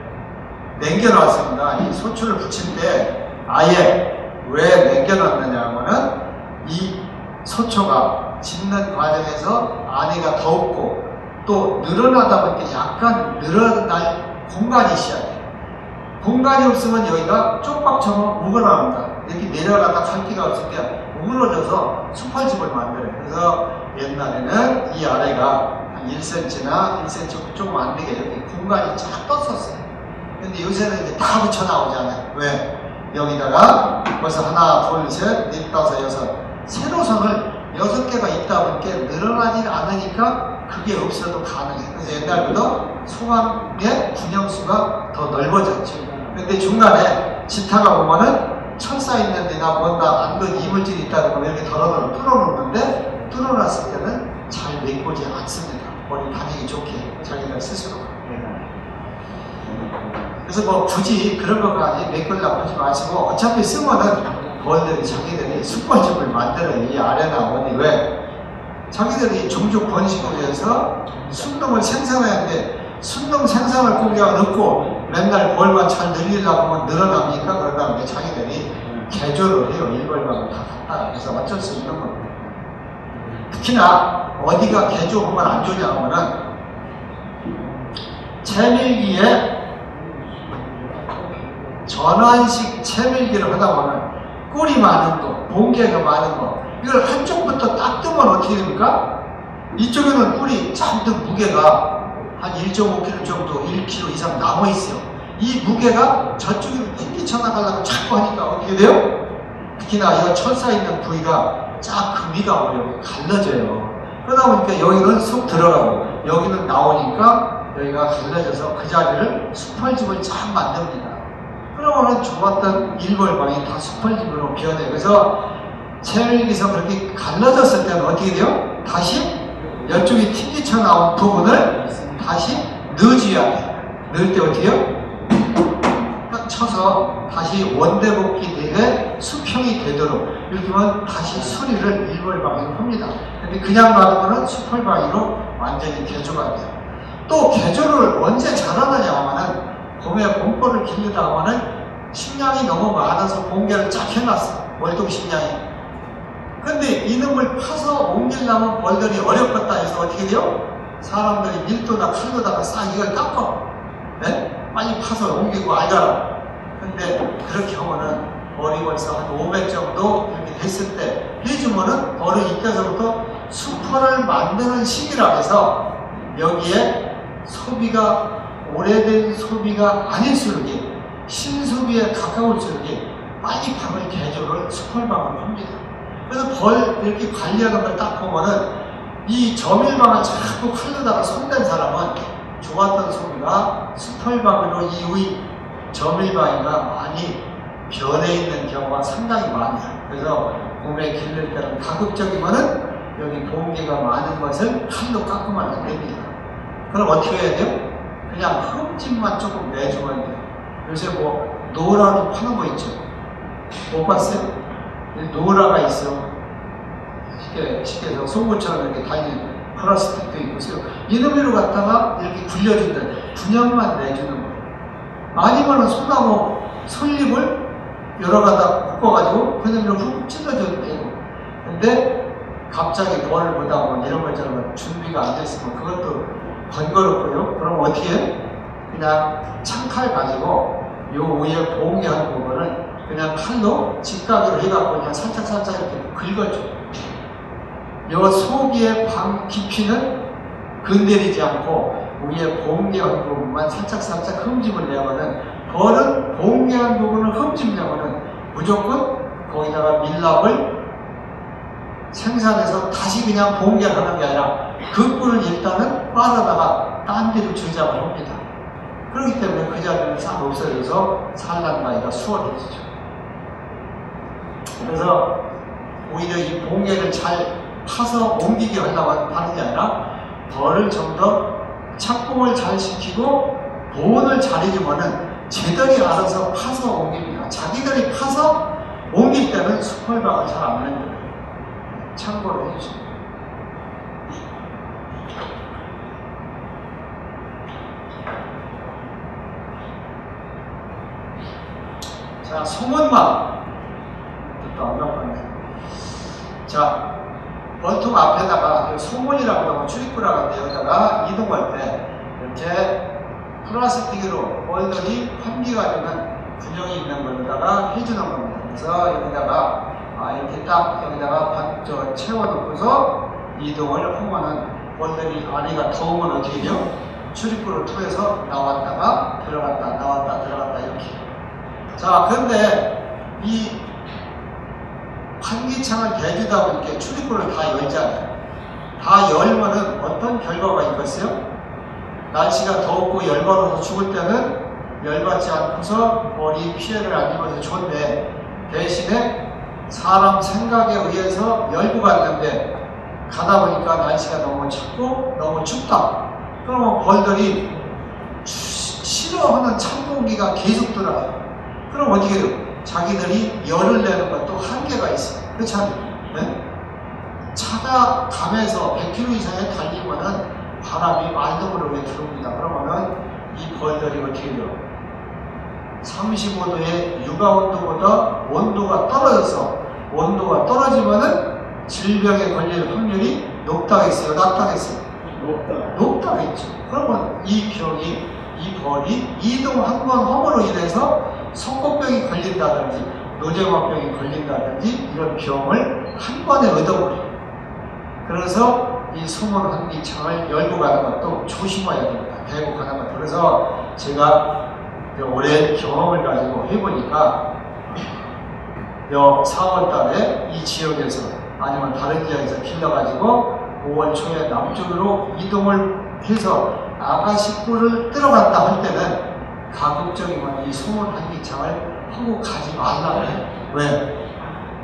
남겨놨습니다. 이 소출을 붙일 때 아예 왜 남겨놨느냐 하면은 이 소초가 짓는 과정에서 안에가 더웠고 또 늘어나다 보니까 약간 늘어날 공간이 있어야 돼요. 공간이 없으면 여기가 쪽박처럼 우그러납니다. 이렇게 내려가다 갈 데가 없을 때 우그러져서 수팔집을 만들어요. 그래서 옛날에는 이 아래가 한 1cm나 1cm 조금 안 되게 이렇게 공간이 쫙 떴었어요. 근데 요새는 이제 다 붙여 나오잖아요. 왜? 여기다가 벌써 하나, 둘, 셋, 넷, 다섯, 여섯 세로선을 6개가 있다 보니까 늘어나지 않으니까 그게 없어도 가능해요. 그래서 옛날보다 소망의 균형수가 더 넓어졌죠. 근데 중간에 지타가 보면은 철사 있는 데나 뭔가 안근 이물질이 있다는 거 이렇게 덜어덜어 뚫어놓는데 뚫어놨을 때는 잘 메꾸지 않습니다. 머리 다니기 좋게 자기들 스스로. 그래서 뭐 굳이 그런 것까지 메꾸려고 하지 마시고 어차피 쓰면은 벌들이 자기들이 숯벌집을 만들어요. 이 아래나 어디 왜? 자기들이 종족 번식을 위해서 순놈을 생산하는데 순놈 생산을 거기다가 넣고 맨날 벌만 잘 늘리려고 하면 늘어납니까? 그러다 보니 자기들이 개조를 해요. 일벌만을 다 갖다가. 그래서 어쩔 수 있는 겁니다. 특히나 어디가 개조하면 안 좋냐 하면은 채밀기에 전환식 채밀기를 하다 보면 꿀이 많은 거, 봉개가 많은 거 이걸 한쪽부터 딱 뜨면 어떻게 됩니까? 이쪽에는 꿀이 잔뜩 무게가 한 1.5kg 정도, 1kg 이상 남아있어요. 이 무게가 저쪽으로 튕기쳐 나가려고 자꾸 하니까 어떻게 돼요? 특히나 이 철사 있는 부위가 쫙 금이가 오려고 갈라져요. 그러다 보니까 여기는 쑥 들어가고 여기는 나오니까 여기가 갈라져서 그 자리를 수펄집을 쫙 만듭니다. 그러면은 좋았던 일벌방이 다 수펄집으로 변해요. 그래서 체일기서 그렇게 갈라졌을 때는 어떻게 돼요? 다시 이쪽이 튕기쳐 나온 부분을 다시 넣어줘야 돼요. 넣을 때 어떻게 해요? 딱 쳐서 다시 원대복귀 되게 수평이 되도록 이렇게 하면 다시 수리를 일벌방위로 합니다. 근데 그냥 놔두면 수펄방위로 완전히 개조가 돼요. 또 개조를 언제 잘하느냐 하면은 봄에 봄벌을 기르다 하면은 식량이 너무 많아서 봉개를 쫙 해놨어. 월동 식량이. 근데 이놈을 파서 옮기려면 벌들이 어렵겠다 해서 어떻게 돼요? 사람들이 밀도나 칼로다가 싹 이걸 깎아. 네? 빨리 파서 옮기고 알가라. 근데 그렇게 하면은 벌이 벌써 한 500 정도 이렇게 됐을 때 해주면은 벌은 이때서부터 수퍼를 만드는 시기라 해서 여기에 소비가 오래된 소비가 아닐수록이 신소비에 가까울수록이 빨리 방을 개조를 수펄방을 합니다. 그래서 벌 이렇게 관리하는 걸 딱 보면은 이 저밀방을 자꾸 칼로다가 손댄 사람은 좋았던 소비가 수펄방으로 이후의 저밀방이가 많이 변해 있는 경우가 상당히 많아요. 그래서 봄에 기를 때는 가급적이면은 여기 봉개가 많은 것을 칼로 깎으면 안 됩니다. 그럼 어떻게 해야 돼요? 그냥 흠집만 조금 내주면 돼요. 요새 뭐 노라로 파는 거 있죠? 못 봤어요? 노라가 있어. 쉽게 해서 송곳처럼 이렇게 달린 플라스틱도 있고 있어요. 이놈으로 갖다가 이렇게 굴려준다. 분양만 내주는 거예요. 아니면은 소나무 솔잎을 여러 가닥 묶어가지고 그놈으로 훅 찔러줘도 되고. 근데 갑자기 벌을 보다 보면 이런 것처럼 준비가 안 됐으면 그것도 번거롭고요. 그럼 어떻게 해? 그냥 창칼 가지고 요 위에 봉개한 부분을 그냥 칼로 직각으로 해갖고 그냥 살짝살짝 이렇게 긁어줘. 요 속의 방 깊이는 건드리지 않고 위에 봉개한 부분만 살짝살짝 흠집을 내면은 벌은 봉개한 부분을 흠집 내면은 무조건 거기다가 밀랍을 생산해서 다시 그냥 봉개를 하는 게 아니라 그 꿀을 일단은 빨아다가 딴 데로 조작을 합니다. 그렇기 때문에 그 자리는 싹 없어져서 산란가위가 수월해지죠. 그래서 오히려 이 봉개를 잘 파서 옮기게 하려고 하는 게 아니라 벌을 좀 더 착봉을 잘 시키고 보온을 잘 해주면은 쟤들이 알아서 파서 옮깁니다. 자기들이 파서 옮길 때는 수펄방을 잘 안 만들어요. 참고로 해주시면. 자, 소문망. 또 안 바꿨네. 자, 벌통 앞에다가 소문이라고 하고 출입구라고 하는데 여기다가 이동할 때 이렇게 플라스틱으로 벌들이 환기가 되는 균형이 있는 거에다가 해주는 겁니다. 그래서 여기다가 이렇게 딱 여기다가 채워놓고서 이동을 하면은 벌들이 안에가 더우면 어떻게 돼요? 출입구를 통해서 나왔다가 들어갔다 나왔다 들어갔다 이렇게. 자, 근데 이 환기창을 대주다 보니까 출입구를 다 열잖아요. 다 열면은 어떤 결과가 있겠어요? 날씨가 덥고 열받아서 죽을 때는 열받지 않고서 벌이 피해를 안 입어서 좋은데 대신에 사람 생각에 의해서 열고 갔는데 가다 보니까 날씨가 너무 춥고 너무 춥다. 그러면 벌들이 싫어하는 찬 공기가 계속 들어와요. 그럼 어떻게 돼요? 자기들이 열을 내는 것도 한계가 있어요. 그렇지 않아요? 네? 차가 감에서 100km 이상에 달리면은 바람이 말도 모르게 들어옵니다. 그러면은 이 벌들이 어떻게 돼요? 35도의 육아 온도보다 온도가 떨어져서 온도가 떨어지면은 질병에 걸릴 확률이 높다고 했어요? 낮다고 했어요? 높다고 했죠. 그러면 이 병이, 이 벌이 이동 한 번 허물로 인해서 성고병이 걸린다든지 노재막병이 걸린다든지 이런 병을 한 번에 얻어버려요. 그래서 이 소문 환기창을 열고 가는 것도 조심해야 됩니다. 대고 가는 것도. 그래서 제가 올해 경험을 가지고 해보니까 4월 달에 이 지역에서 아니면 다른 지역에서 길러가지고 5월 초에 남쪽으로 이동을 해서 아가씨꿀을 들어갔다 할 때는 가급적이면 이 소문 환기창을 하고 가지 말라고 해요. 왜?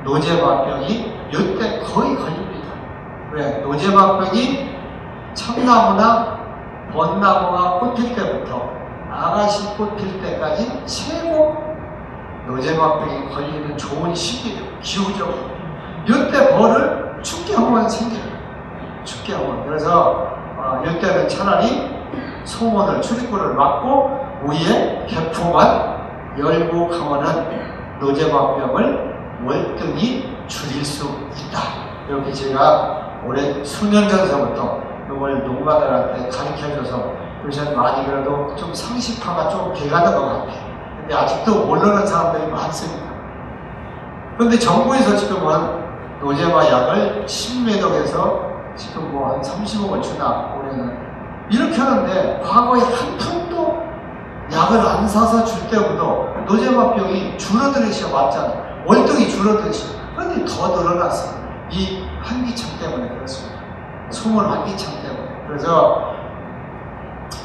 노제막병이 이때 거의 걸립니다. 왜? 노제막병이 참나무나 벚나무가 꽃필 때부터 아가씨 꽃필 때까지 최고 노제막병이 걸리는 좋은 시기예요. 기후적으로. 이때 벌을 춥게 하면 생겨요. 춥게 하면. 그래서 이때는 차라리 소문을 출입구를 막고 위에 개포만 열고 가면은 노제막병을 월등히 줄일 수 있다. 이렇게 제가 올해 수년 전서부터 이걸 농가들한테 가르쳐줘서 요새 많이 그래도 좀 상식화가 좀 돼가는 것 같아요. 근데 아직도 모르는 사람들이 많습니다. 그런데 정부에서 지금은 노제마 약을 신매덕에서 지금 뭐 한 30억을 주나 올해는 이렇게 하는데 과거에 한 푼도 약을 안 사서 줄 때보다 노제마병이 줄어들으셔 왔잖아요. 월등히 줄어들으셔. 그런데 더 늘어났어요. 이 환기창 때문에 그렇습니다. 소문 환기창 때문에. 그래서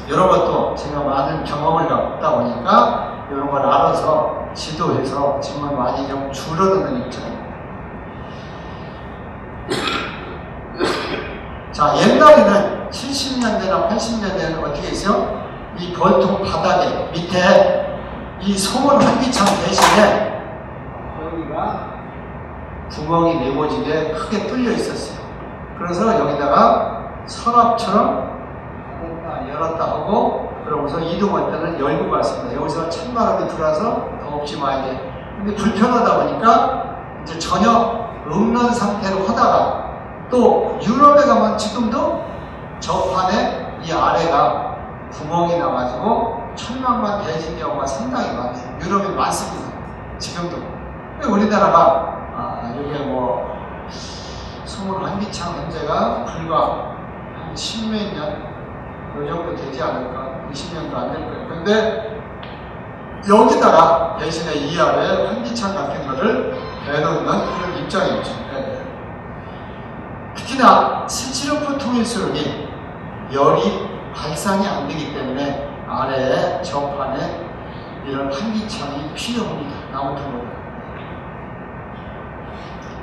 이런 것도 제가 많은 경험을 갖다 보니까 이런 걸 알아서 지도해서 지금은 많이 좀 줄어드는 입장입니다. 자, 옛날에는 70년대나 80년대에는 어떻게 했어요? 이 벌통 바닥에 밑에 이 소문 환기창 대신에 여기가 구멍이 네모지게 크게 뚫려 있었어요. 그래서 여기다가 서랍처럼 닫았다 열었다 하고 그러면서 이동할 때는 열고 갔습니다. 여기서 찬바람이 들어와서 더없지 말게. 근데 불편하다 보니까 이제 전혀 없는 상태로 하다가 또 유럽에 가면 지금도 저판에 이 아래가 구멍이 나가지고 천막만 대진 경우가 상당히 많아요. 유럽에 많습니다. 지금도. 우리나라가 이게 뭐 소문 환기창 현재가 불과 한 10몇 년 그 정도 되지 않을까? 20년도 안 될 거예요. 근데 여기다가 대신에 이 아래 환기창 같은 거를 내놓는 그런 입장이죠. 특히나 스티로폼 통일수록이 열이 발산이 안 되기 때문에 아래에 저판에 이런 환기창이 필요합니다. 나무통으로.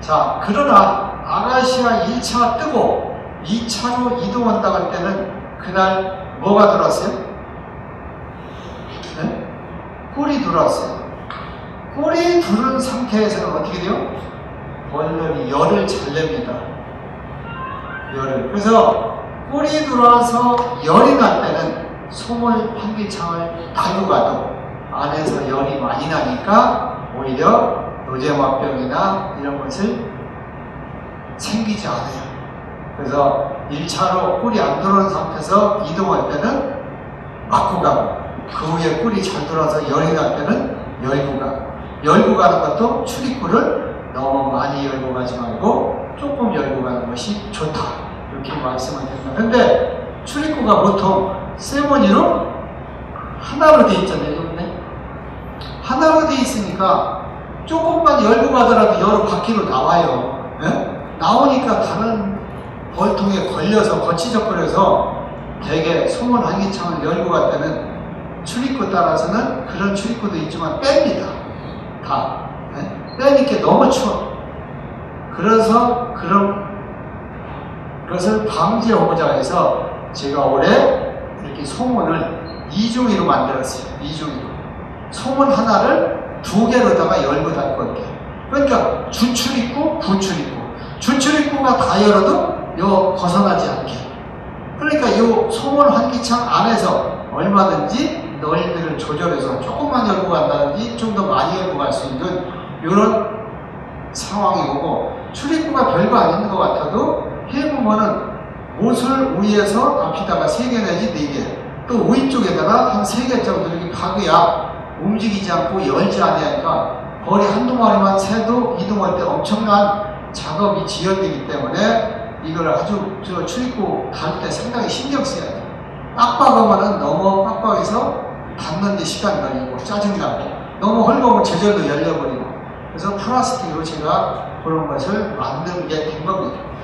자, 그러나 아가시아 1차가 뜨고 2차로 이동한다고 할 때는 그날 뭐가 들어왔어요? 네? 꿀이 들어왔어요. 꿀이 들은 상태에서는 어떻게 돼요? 벌들이 열을 잘 냅니다. 열을. 그래서 꿀이 들어와서 열이 날 때는 소물 환기창을 달고 가도 안에서 열이 많이 나니까 오히려 노제막병이나 이런 것을 생기지 않아요. 그래서 1차로 꿀이 안 들어오는 상태에서 이동할 때는 막고 가고 그 후에 꿀이 잘 들어와서 열이 날 때는 열고 가고 열고 가는 것도 출입구를 너무 많이 열고 가지 말고 조금 열고 가는 것이 좋다. 이렇게 말씀을 드립니다. 근데 출입구가 보통 세모니로 하나로 되어 있잖아요. 여기 하나로 되어 있으니까 조금만 열고 가더라도 여러 바퀴로 나와요. 네? 나오니까 다른 벌통에 걸려서 거치적거려서 되게 소문 환기창을 열고 갈 때는 출입구 따라서는 그런 출입구도 있지만 뺍니다. 다. 네? 빼니까 너무 추워. 그래서 그것을 방지하고자 해서 제가 올해 이렇게 소문을 2종이로 만들었어요. 2종이로. 소문 하나를 2개로다가 열고 닫고 이렇게. 그러니까 주출입구, 부출입구. 주출입구가 다 열어도 요 벗어나지 않게. 그러니까 요 소문 환기창 안에서 얼마든지 넓이를 조절해서 조금만 열고 간다든지 좀 더 많이 열고 갈 수 있는 이런 상황이 오고 출입구가 별거 아닌 것 같아도 해보면은 못을 위에서 앞에다가 3개 내지 4개 또 위쪽에다가 한 3개 정도 이렇게 박아야 움직이지 않고 열지 않으니까 벌이 한두 마리만 새도 이동할 때 엄청난 작업이 지연되기 때문에 이걸 아주 저 출입구 갈 때 상당히 신경 써야 돼. 빡빡하면은 너무 빡빡해서 닫는데 시간 걸리고 짜증나고, 너무 헐거우면 저절로 열려버리고. 그래서 플라스틱으로 제가 그런 것을 만들게 된 겁니다.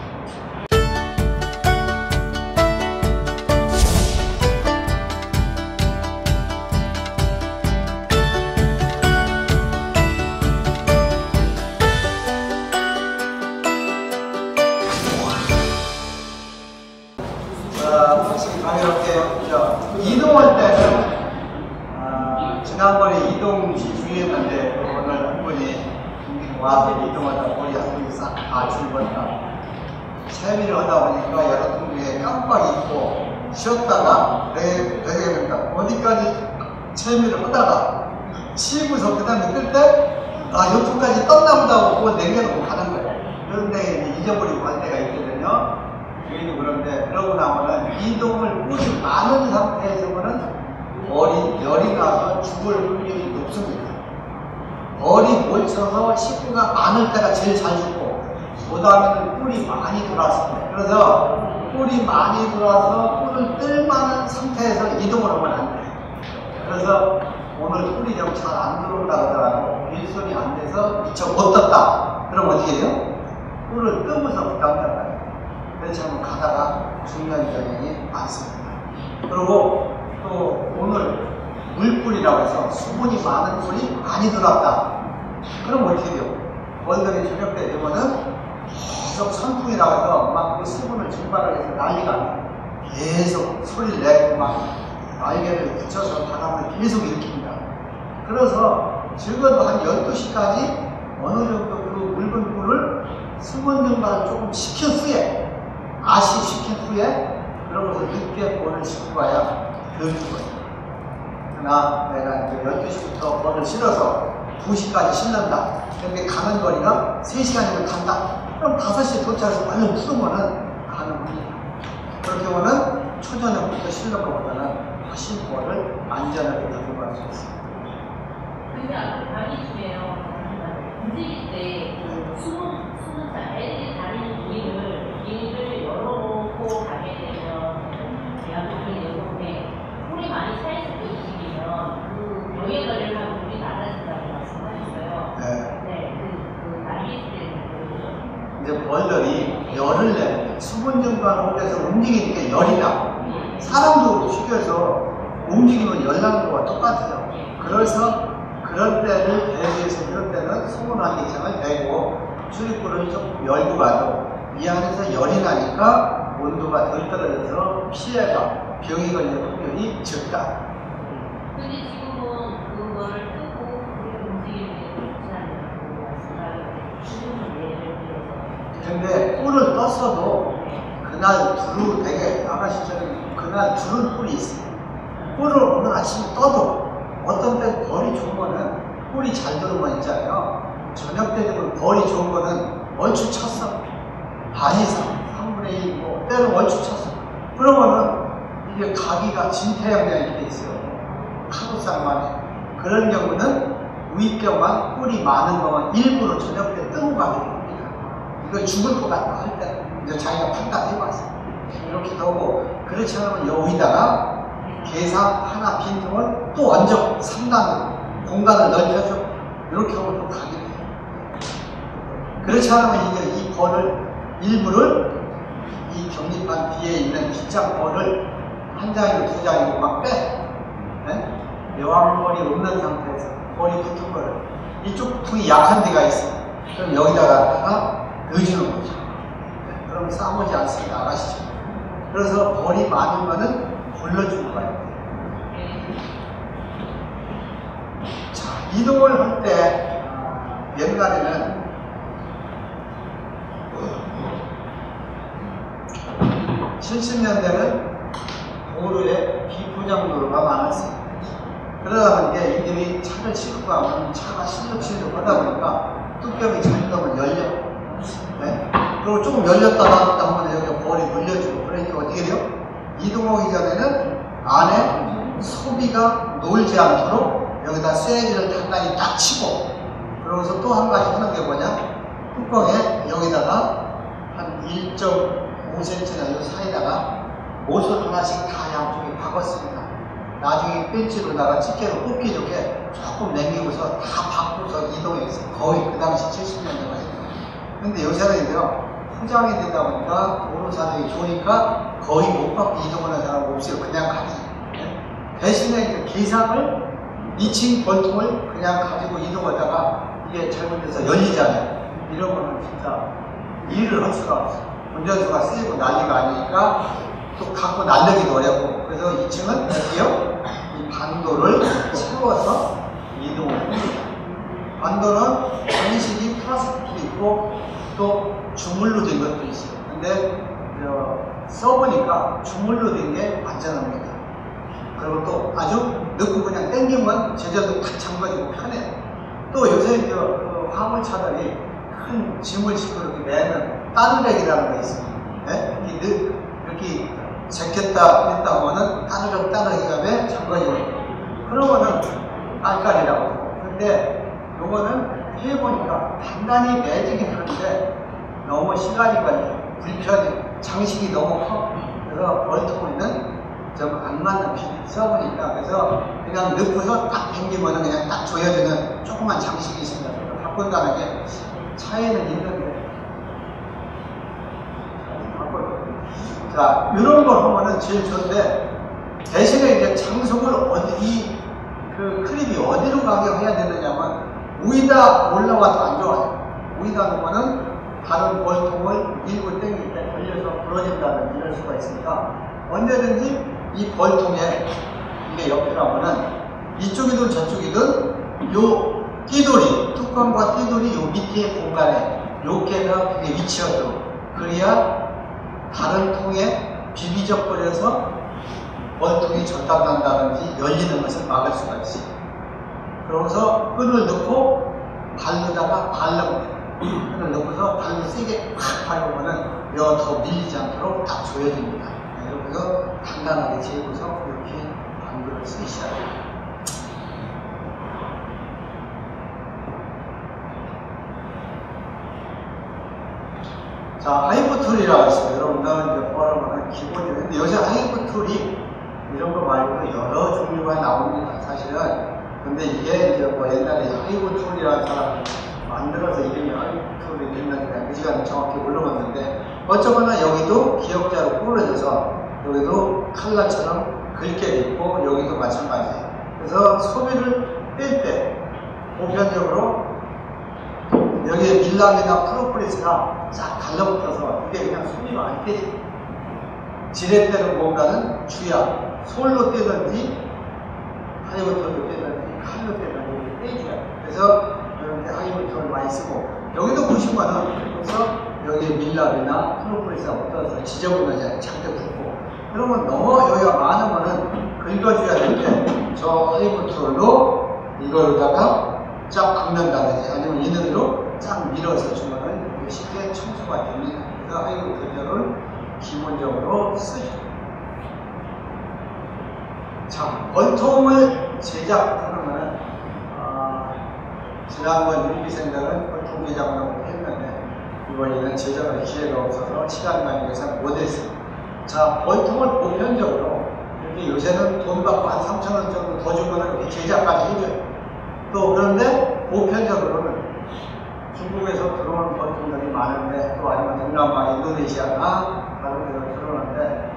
가볍게 이동할 때는 지난번에 이동시 중이었는데 오늘 한 분이 와서 이동하다 머리 한 분이 싹 다 죽었다. 세미를 하다 보니까 여러분 중에 깜빡 잊고 쉬었다가 되겠는가 어디까지 세미를 하다가 쉬고서 그 다음에 뜰 때 요쪽까지 떴나 보다 하고 그거 남겨놓고 가는 거예요. 그런데 잊어버리고 갈 때가 있거든요. 저희도 그런데 그러고 나면은 이동을 꿀이 많은 상태에서는 열이 나서 죽을 확률이 높습니다. 열이 몰쳐서 식구가 많을 때가 제일 잘 죽고, 그 다음에는 꿀이 많이 들어왔습니다. 그래서 꿀이 많이 들어와서 꿀을 뜰 만한 상태에서 이동을 하면 안 돼요. 그래서 오늘 꿀이 좀 잘 안 들어온다 하더라도 일손이 안 돼서 미처 못 떴다. 그럼 어떻게 돼요? 꿀을 뜨면서 부담된다. 그렇지 않으면 가다가 중요한 경향이 많습니다. 그리고 또 오늘 물꿀이라고 해서 수분이 많은 꿀이 많이 들어왔다. 그럼 어떻게 돼요? 월들이 저녁 때 되면은 계속 선풍이라고 해서 막 그 수분을 증발을 해서 난리가 나요. 계속 소리를 내고 막 날개를 붙여서 바람을 계속 일으킵니다. 그래서 적어도 한 12시까지 어느 정도 그 묽은 꿀을 수분 증발을 조금 시킨 후에 시킨 후에 그러고서 늦게 벌을 싣고 가야 덜 죽어요. 그러나 내가 이제 12시부터 벌을 실어서 2시까지 싣는다. 그런데 가는 거리가 3시간이면 간다. 그럼 5시에 도착해서 빨리 풀으면은 가능합니다. 그렇게 보면 초저녁부터 싣는 것보다는 훨씬 벌을 안전하게 가지고 갈 수 있습니다. 근데 아까 다리 중에요. 움직일 때 수분자 애들이 다니는 길을 열어놓고 가게 되면 대한민국의 여름에 꿀이 많이 차있을 때 움직이면 그 병에 걸릴 확률이 낮아진다고 말씀하셨어요. 네. 그 날릴 때는 이제 벌들이 열을 내는 수분 증발을 해서 움직이니까 열이 나고 사람도 튀겨서 움직이면 열 나는 거와 똑같아요. 그래서 그럴 때를 대비해서 그럴 때는 수분 환기창을 대고 출입구를 조금 열고 가도 이 안에서 열이 나니까 온도가 덜 떨어져서 피해가 병이 걸릴 확률이 적다. 근데 지금은 그걸 끄고 움직이는 게 좋지 않냐고 말씀하셨는데 예를 들어서 근데 꿀을 떴어도 그날 두루 되게 아가씨처럼 그날 두른 꿀이 있어요. 꿀을 오늘 아침에 떠도 어떤 때 벌이 좋은 거는 꿀이 잘 들어오면 있잖아요. 저녁 때 되면 벌이 좋은 거는 얼추 쳤어. 반 이상, 3분의 1, 뭐, 때는 얼추 쳤어. 그러면은 이게 가기가 진태양이라는 게 있어요. 카도상만에. 그런 경우는 우입경만 꿀이 많은 거만 일부러 저녁 때 뜨고 가게 됩니다. 이거 죽을 것 같다 할 때, 이제 자기가 판단해봤어. 이렇게 하고, 그렇지 않으면 여기다가 계산 하나 빈 통을 또 얹어 3단으로 공간을 넓혀줘. 이렇게 하고 또 가게 돼요. 그렇지 않으면 이제 이 벌을 일부를 이 격리판 뒤에 있는 빗장 벌을 한 장이고 2장이고 막 빼. 네? 여왕벌이 없는 상태에서 벌이 붙은 거를 이쪽 부통이 약한 데가 있어. 그럼 여기다가 넣어주는 거죠. 네? 그럼 싸우지 않습니다. 아가씨죠. 그래서 벌이 많은 거는 골라주는 거예요. 자, 이동을 할 때 옛날에는 70년대는 도로에 비포장도로가 많았어요. 그러다 보니까 이들이 차를 싣고 가면 차가 실룩실룩 하다 보니까 뚜껑이 잠깐만 열려. 네? 그리고 조금 열렸다 닫았다 하면 여기가 벌이 물려주고, 그러니까 어떻게 돼요? 이동하기 전에는 안에 소비가 놀지 않도록 여기다 쇠기를 단단히 딱 치고, 그러면서 또 한 가지 하는 게 뭐냐? 뚜껑에 여기다가 한 1.5 5cm나 이 사이에다가 못을 하나씩 다 양쪽에 박았습니다. 나중에 벤치로다가 집게로 꽂기 좋게 조금 남기고서 다 바꾸서 이동했어요. 거의 그 당시 70년대가 했어요. 근데 요새는 이제요, 포장이 되다 보니까 도로 사정이 좋으니까 거의 못 받고 이동하는 사람 없어요. 그냥 가지. 대신에 이제 기상을 2층 볼통을 그냥 가지고 이동하다가 이게 잘못돼서 열리잖아요. 이런 거는 진짜 일을 할 수가 없어요. 운전수가 쓰이고 난리가 아니니까 또 갖고 날리기도 어렵고, 그래서 2층은 어디요? 이 반도를 채워서 이동을 합니다. 반도는 전식이 플라스틱도 있고 또 주물로 된 것도 있어요. 근데 써보니까 주물로 된 게 안전합니다. 그리고 또 아주 넣고 그냥 당기면 제자도 탁 잠가지고 편해요. 또 요새 그 화물차들이 큰 짐을 싣고 이렇게 매는 따르렉이라는 게 있어요. 네? 이렇게 제꼈다 했다 하면은 따르륵 해가지고 잠가지고, 그러면은 알까리라고 해요. 근데 요거는 해보니까 단단히 매지긴 하는데 너무 시간이 걸려, 불편해, 장식이 너무 커. 그래서 볼트는 좀 안 맞는 핀이 써보니까, 그래서 그냥 넣고서 딱 당기면은 그냥 딱 조여주는 조그만 장식이 있습니다. 바꾼다는 게 차이는 있는데, 자, 이런 걸 하면은 제일 좋은데, 대신에 이제 장속을 그 클립이 어디로 가게 해야 되느냐면, 위에다 올라와도 안 좋아요. 위에다 놓으면은 다른 볼통을 밀고 당길 때 걸려서 부러진다든지 이럴 수가 있으니까, 언제든지 이 볼통에 이게 옆이라면은 이쪽이든 저쪽이든 요 띠돌이, 뚜껑과 띠돌이 요 밑에 공간에 요게가 그게 위치하도록, 그래야 다른 통에 비비적거려서 볼통이 절단난다든지 열리는 것을 막을 수가 있어요. 그러면서 끈을 넣고 발로다가 끈을 넣고서 발로 세게 확 밟으면은 여 더 밀리지 않도록 딱 조여집니다. 그래서 단단하게 재고서 이렇게 방구를 쓰셔야 돼요. 자, 하이브 툴이라고 있어요. 여러분들 이제 뭐라고는 기본이에요. 근데 요새 하이브 툴이 이런 거 말고도 여러 종류가 나옵니다. 사실은. 근데 이게 이제 뭐 옛날에 하이브 툴이라는 사람이 만들어서 이름이 하이브 툴이 됐는지 그 시간은 정확히 모르겠는데, 어쩌거나 여기도 기역자로 꾸며져서 여기도 칼라처럼 긁게 돼 있고, 여기도 마찬가지예요. 그래서 소비를 뺄 때 보편적으로 여기에 밀랍이나 프로폴리스가 쫙 달라붙어서 이게 그냥 소비가 안 떼지. 지렛대로 뭔가는 주야 솔로 떼든지 하이브톨로 떼든지 칼로 떼든지 떼줘야 돼. 그래서 이렇게 하이브톨을 많이 쓰고, 여기도 보시면은 그래서 여기에 밀랍이나 프로폴리스가 붙어서 지저분하지 잠깐 붙고, 그러면 너무 여기가 많으면은 긁어줘야 되는데, 저 하이브톨로 이걸로다가 쫙 긁는다든지 아니면 이늘로 쫙 밀어서 주면은 쉽게 청소가 됩니다. 그래서 하이브톨을 기본적으로 쓰죠. 자, 볼통을 제작하는 지난번 윤기생들은 볼통 제작을 하고 했는데, 이번에는 제작할 기회가 없어서 시간 관계에서 못했어요. 자, 볼통을 보편적으로 이렇게 요새는 돈 받고 한 3,000원 정도 더 주면 이렇게 제작까지 해줘요. 또 그런데 보편적으로는 중국에서 들어오는 볼통들이 많은데, 또 아니면 동남아, 인도네시아나 다른 데서 들어오는데,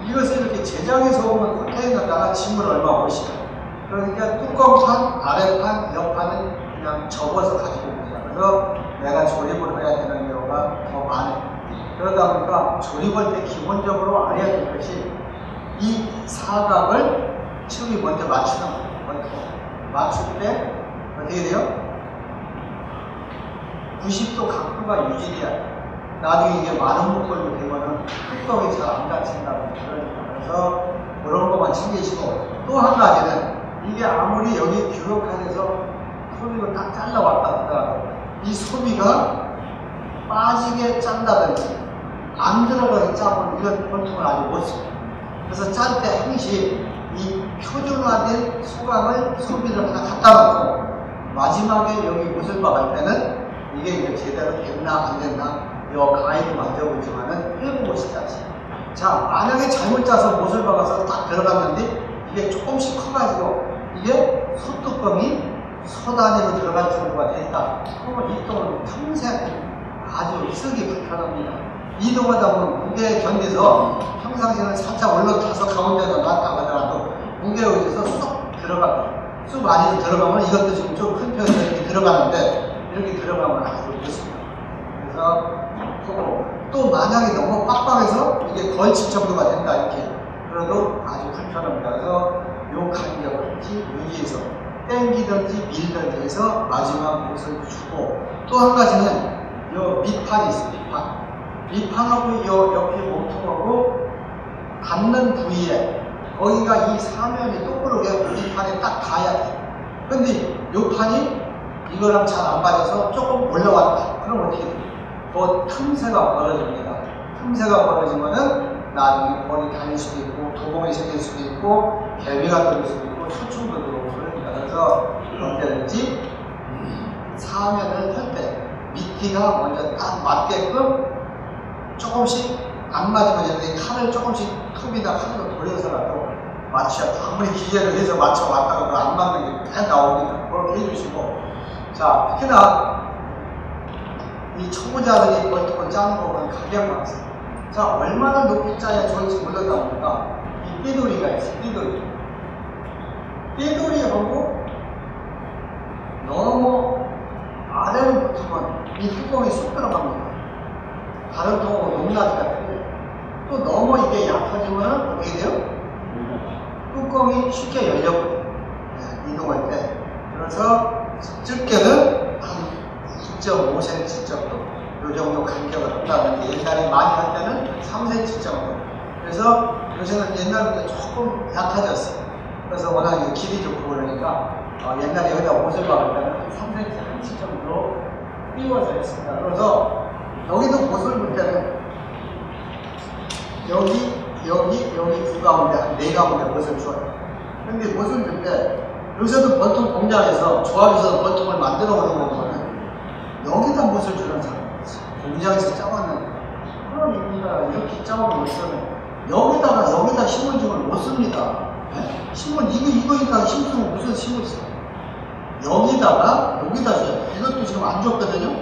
이것을 이렇게 제작해서 오면 컨테이너다가 짐을 얼마 보시죠. 그러니까 뚜껑판, 아래판, 옆판은 그냥 접어서 가지고 옵니다. 그래서 내가 조립을 해야 되는 경우가 더 많아요. 그러다 보니까 조립할 때 기본적으로 알아야 될 것이, 이 사각을 층이 먼저 맞추는 거예요. 맞출 때 어떻게 돼요? 90도 각도가 유지돼야 돼요. 나중에 이게 많은 목걸이로 되면은 뚜껑이 잘 안 닫힌다고 그러니까. 그래서 그런 것만 챙기시고, 또 한 가지는 이게 아무리 여기 규격판에서 소비가 딱 잘라왔다 하더라도 이 소비가 빠지게 짠다든지 안 들어가게 짜면 이런 볼통을 아주 못 써요. 그래서 짤 때 항시 이 표준화된 소각을 소비를 하나 갖다 놓고 마지막에 여기 못을 박을 때는 이게 이제 제대로 됐나 안 됐나 요 가이드 만들고 있지만은 해보시지 않습니까? 자, 만약에 잘못 짜서 못을 박아서 딱 들어갔는데 이게 조금씩 커가지고 이게 소뚜껑이 소 단위로 들어갈 정도가 됐다. 그러면 이 똥은 평생 아주 쓰기 불편합니다. 이동하다 보면 무게에 견디서 평상시에는 살짝 올라타서 가운데다 놨다가 하더라도 무게에 의해서 쏙 들어갑니다. 쑥 안으로 들어가면 이것도 지금 좀 큰 편으로 이렇게 들어가는데 이렇게 들어가면 아주 좋습니다. 그래서 또 만약에 너무 빡빡해서 이게 걸칠 정도가 된다 이렇게 그래도 아주 불편합니다. 그래서 요 간격을 유지해서 땡기든지 밀든지 해서 마지막 못을 주고 또 한 가지는 요 밑판이 있어요. 밑판하고 요 옆에 몸통하고 닿는 부위에 거기가 이 사면이 똑부러게 밑판에 딱 닿아야 돼. 근데 요 판이 이거랑 잘 안 맞아서 조금 올라왔다. 그럼 어떻게 돼? 그 틈새가 벌어집니다. 틈새가 벌어지면은 나중에 벌이 달릴 수도 있고 도봉이 생길 수도 있고 개미가 들을 수도 있고 소충도 들어오고 그러니까 그래서 언제든지 사면을 할 때 밑뒤가 먼저 딱 맞게끔 조금씩 안 맞으면 이렇게 칼을 조금씩 톱이나 칼로 돌려서라도 맞춰 아무리 기계를 해서 맞춰 왔다가도 안 맞는 게 다 나오니까 그렇게 해주시고 자 특히나 이 초보자들이 벌떡을 짜는 거 보면 가격만 있어요. 자 얼마나 높이 짜야 좋을지 몰라다 보니까 이 삐돌이가 있어요. 삐돌이하고 너무 아래로 붙으면 이 뚜껑이 쑥 들어갑니다. 다른 통하고 높낮이가 틀려요. 또 너무 이게 약해지면 어떻게 돼요? 뚜껑이 쉽게 열려버려요. 네, 이동할 때. 그래서 적게는 한 2.5cm 정도 이 정도 간격을 한다는데 옛날에 많이 할 때는 3cm 정도. 그래서 요새는 옛날보다 조금 약해졌어요. 그래서 워낙 길이 좋고 그러니까 옛날에 여기다 옷을 박을 때는 한 3cm, 한 1치 정도 띄워서 했습니다. 그래서 여기도 못을 볼 때는 여기 두 가운데 한 네 가운데 못을 줘요. 근데 못을 줄 때 요새도 보통 공장에서 조합에서 보통을 만들어 오는 거 보면 여기다 못을 주는 사람이 있어요. 공장에서 짜왔는데 그럼 여기가 이렇게 짜오는 못은 여기다 힘을 주면 못 씁니다. 네? 힘을 이거니까 힘쓰면 무슨 힘을 써? 여기다 줘요. 이것도 지금 안 줬거든요.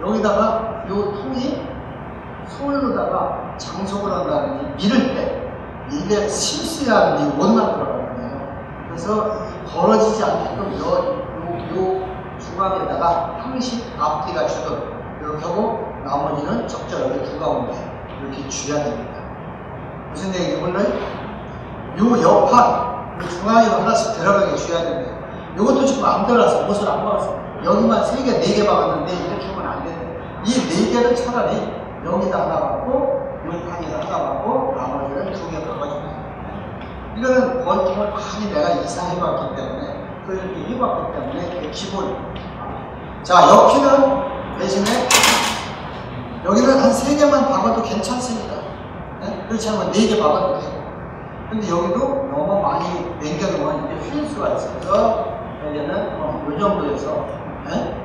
여기다가 요 통이 솔로다가 장속을 한다든지 밀을 때 이게 실수야 이 원만 들어가거든요. 그래서 벌어지지 않게끔 요 중앙에다가 항시 앞뒤가 주도록 이렇게 하고 나머지는 적절하게 두 가운데 이렇게 줘야 됩니다. 무슨 얘기인지 몰라요? 요 옆판 중앙으로 하나씩 들어가게 줘야 됩니다. 요것도 지금 안 들어가서 못을 안 박았어. 여기만 3개, 4개 박았는데 이렇게 하면 안 된다. 이 4개를 차라리 여기다 하나 박고 요 판에다 하나 박고 나머지는 2개 박아줍니다. 이거는 벌통을 많이 내가 이사해봤기 때문에 또 이렇게 해봤기 때문에 그게 기본. 자 옆에는 대신에 여기는 한 3개만 박아도 괜찮습니다. 네? 그렇지 않으면 4개 박아도 되고. 근데 여기도 너무 많이 남겨놓으면 이게 휠 수가 있어서 여기는 이 정도에서 네?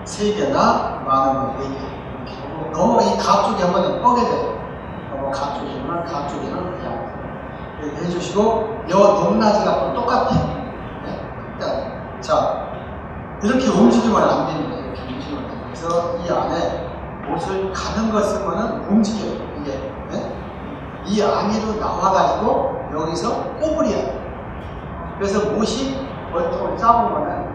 3개나 많으면 4개 이렇게 하고 너무 이 가쪽에 한번 뻐개져요. 너무 가쪽에 하면 가쪽에는 그냥 이렇게 해주시고 이 높낮이가 또 똑같아요. 네? 자 이렇게 움직이면 안 됩니다. 이렇게 움직이면 안 됩니다. 그래서 이 안에 옷을 가는 거 쓰면은 움직여요. 이게 네? 이 안으로 나와가지고 여기서 꼬부려야 돼요. 그래서 못이 벌통을 짜보면은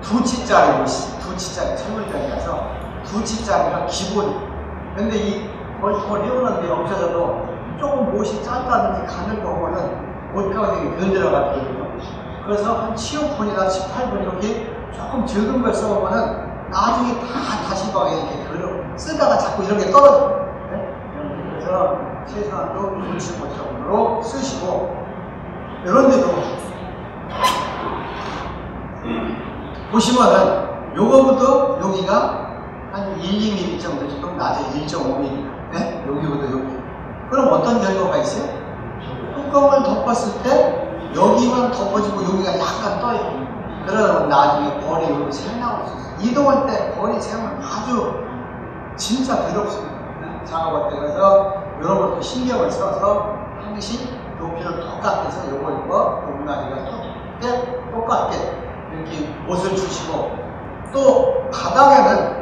2치짜리 못이 2치짜리 철물장이라서 2치짜리가 기본이에요. 근데 이 벌통을 해오는데 없어져도 조금 못이 짧다든지 가늘게 오면은 못가가 되게 덜 들어가거든요. 그래서 한 7푼이나 18분 이렇게 조금 적은 걸 써보면은 나중에 다시 박에 이렇게 쓰다가 자꾸 이런 게 떨어져요. 네? 그래서 최소한도 65 정도로 쓰시고 이런 데도 보시면은 요거부터 여기가 한 1, 2mm 정도 지금 낮에 1.5mm 네? 여기부터 여기 그럼 어떤 결과가 있어요? 뚜껑을 덮었을 때 여기만 덮어지고 여기가 약간 떠요. 그러면 나중에 벌이 여기 새 나올 수 있어요. 이동할 때 벌이 새면 아주 진짜 더럽습니다. 작업할 때. 그래서 이런 것도 신경을 써서 항시 높이를 똑같게 해서 이거 높낮이가 똑같게 이렇게 옷을 주시고, 또 바닥에는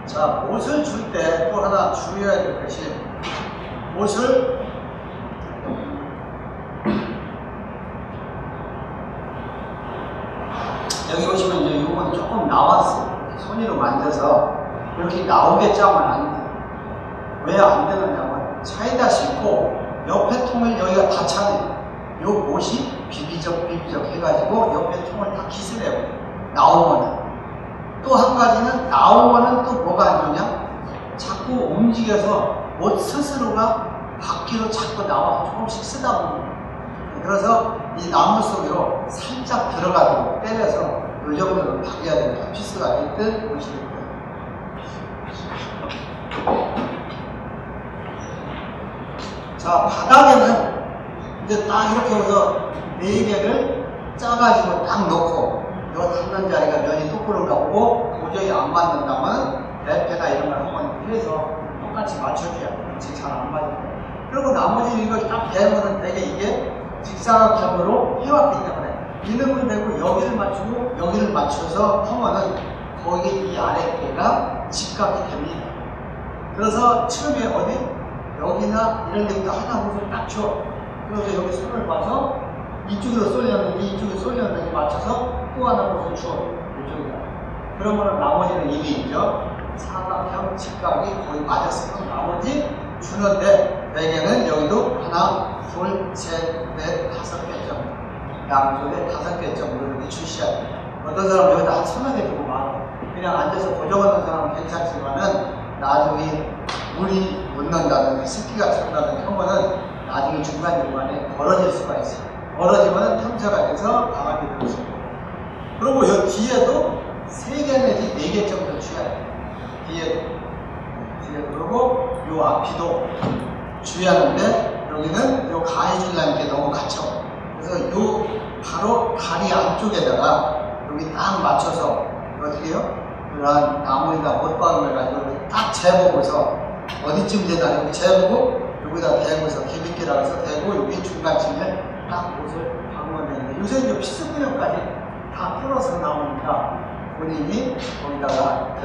자, 옷을 줄 때 또 하나 주의해야 될 것이, 옷을 여기 보시면 이제 이건 조금 나왔어요. 손으로 만져서 이렇게 나오게 짜면 안 돼요. 왜 안 되느냐면 차에다 싣고 옆에 통을 여기가 다 차네요. 요 옷이 비비적 해가지고 옆에 통을 다 기스내요. 나오면은. 또 한 가지는 나오면은 또 뭐가 안 좋냐? 자꾸 움직여서 옷 스스로가 바퀴로 자꾸 나와 조금씩 쓰다 보면. 그래서 이 나무 속으로 살짝 들어가도록 때려서 이 정도는 박여야 됩니다. 피스가 있든 옷이 있든. 자, 바닥에는 이제 딱 이렇게 해서 4개를 짜가지고 딱 놓고, 요 닿는 자리가 면이 똑부러운가 보고 도저히 안 맞는다면 대패나 이런 걸 한번 해서 똑같이 맞춰줘야 돼요. 그렇지 잘 안 맞을 거예요. 그리고 나머지 이걸 딱 대면은 되게 이게 직사각형으로 해왔기 때문에 이놈을 대고 여기를 맞추고 여기를 맞춰서 하면은 거기 이 아랫배가 직각이 됩니다. 그래서 처음에 어디 여기나 이런 데부터 하나 옷을 딱 줘. 그래서 여기 손을 봐서 이쪽으로 쏠렸는지 이쪽으로 쏠렸는지 맞춰서 또 하나 옷을 줘. 이쪽으로. 그러면 나머지는 이미 있죠. 사각형 직각이 거의 맞았으면 나머지 주는데, 대개는 여기도 하나, 둘, 셋, 넷, 5개 정도. 양쪽에 5개 정도 이렇게 주셔야 돼요. 어떤 사람은 여기다 한 3개 두고 막 그냥 앉아서 고정하는 사람은 괜찮지만은 나중에 물이 묻는다든지 습기가 찬다든지 하면은 나중에 중간중간에 벌어질 수가 있어요. 벌어지면은 틈새가 돼서 바람이 들을 수 있고. 그리고 이 뒤에도 3개 내지 4개 정도 줘야 돼요. 뒤에도. 그리고 요 앞이도 줘야 하는데, 여기는 요 가해줄라니까 너무 갇혀. 그래서 요 바로 다리 안쪽에다가 여기 딱 맞춰서 어떻게 해요? 그런 나무에다 못박음을 가지고 딱 재보고서 어디쯤 되나 이렇게 재보고 여기다 대고서 기빗기라 해서 대고 여기 중간쯤에 딱 옷을 박으면 되는데, 요새 이제 피스분형까지 다 풀어서 나오니까 본인이 거기다가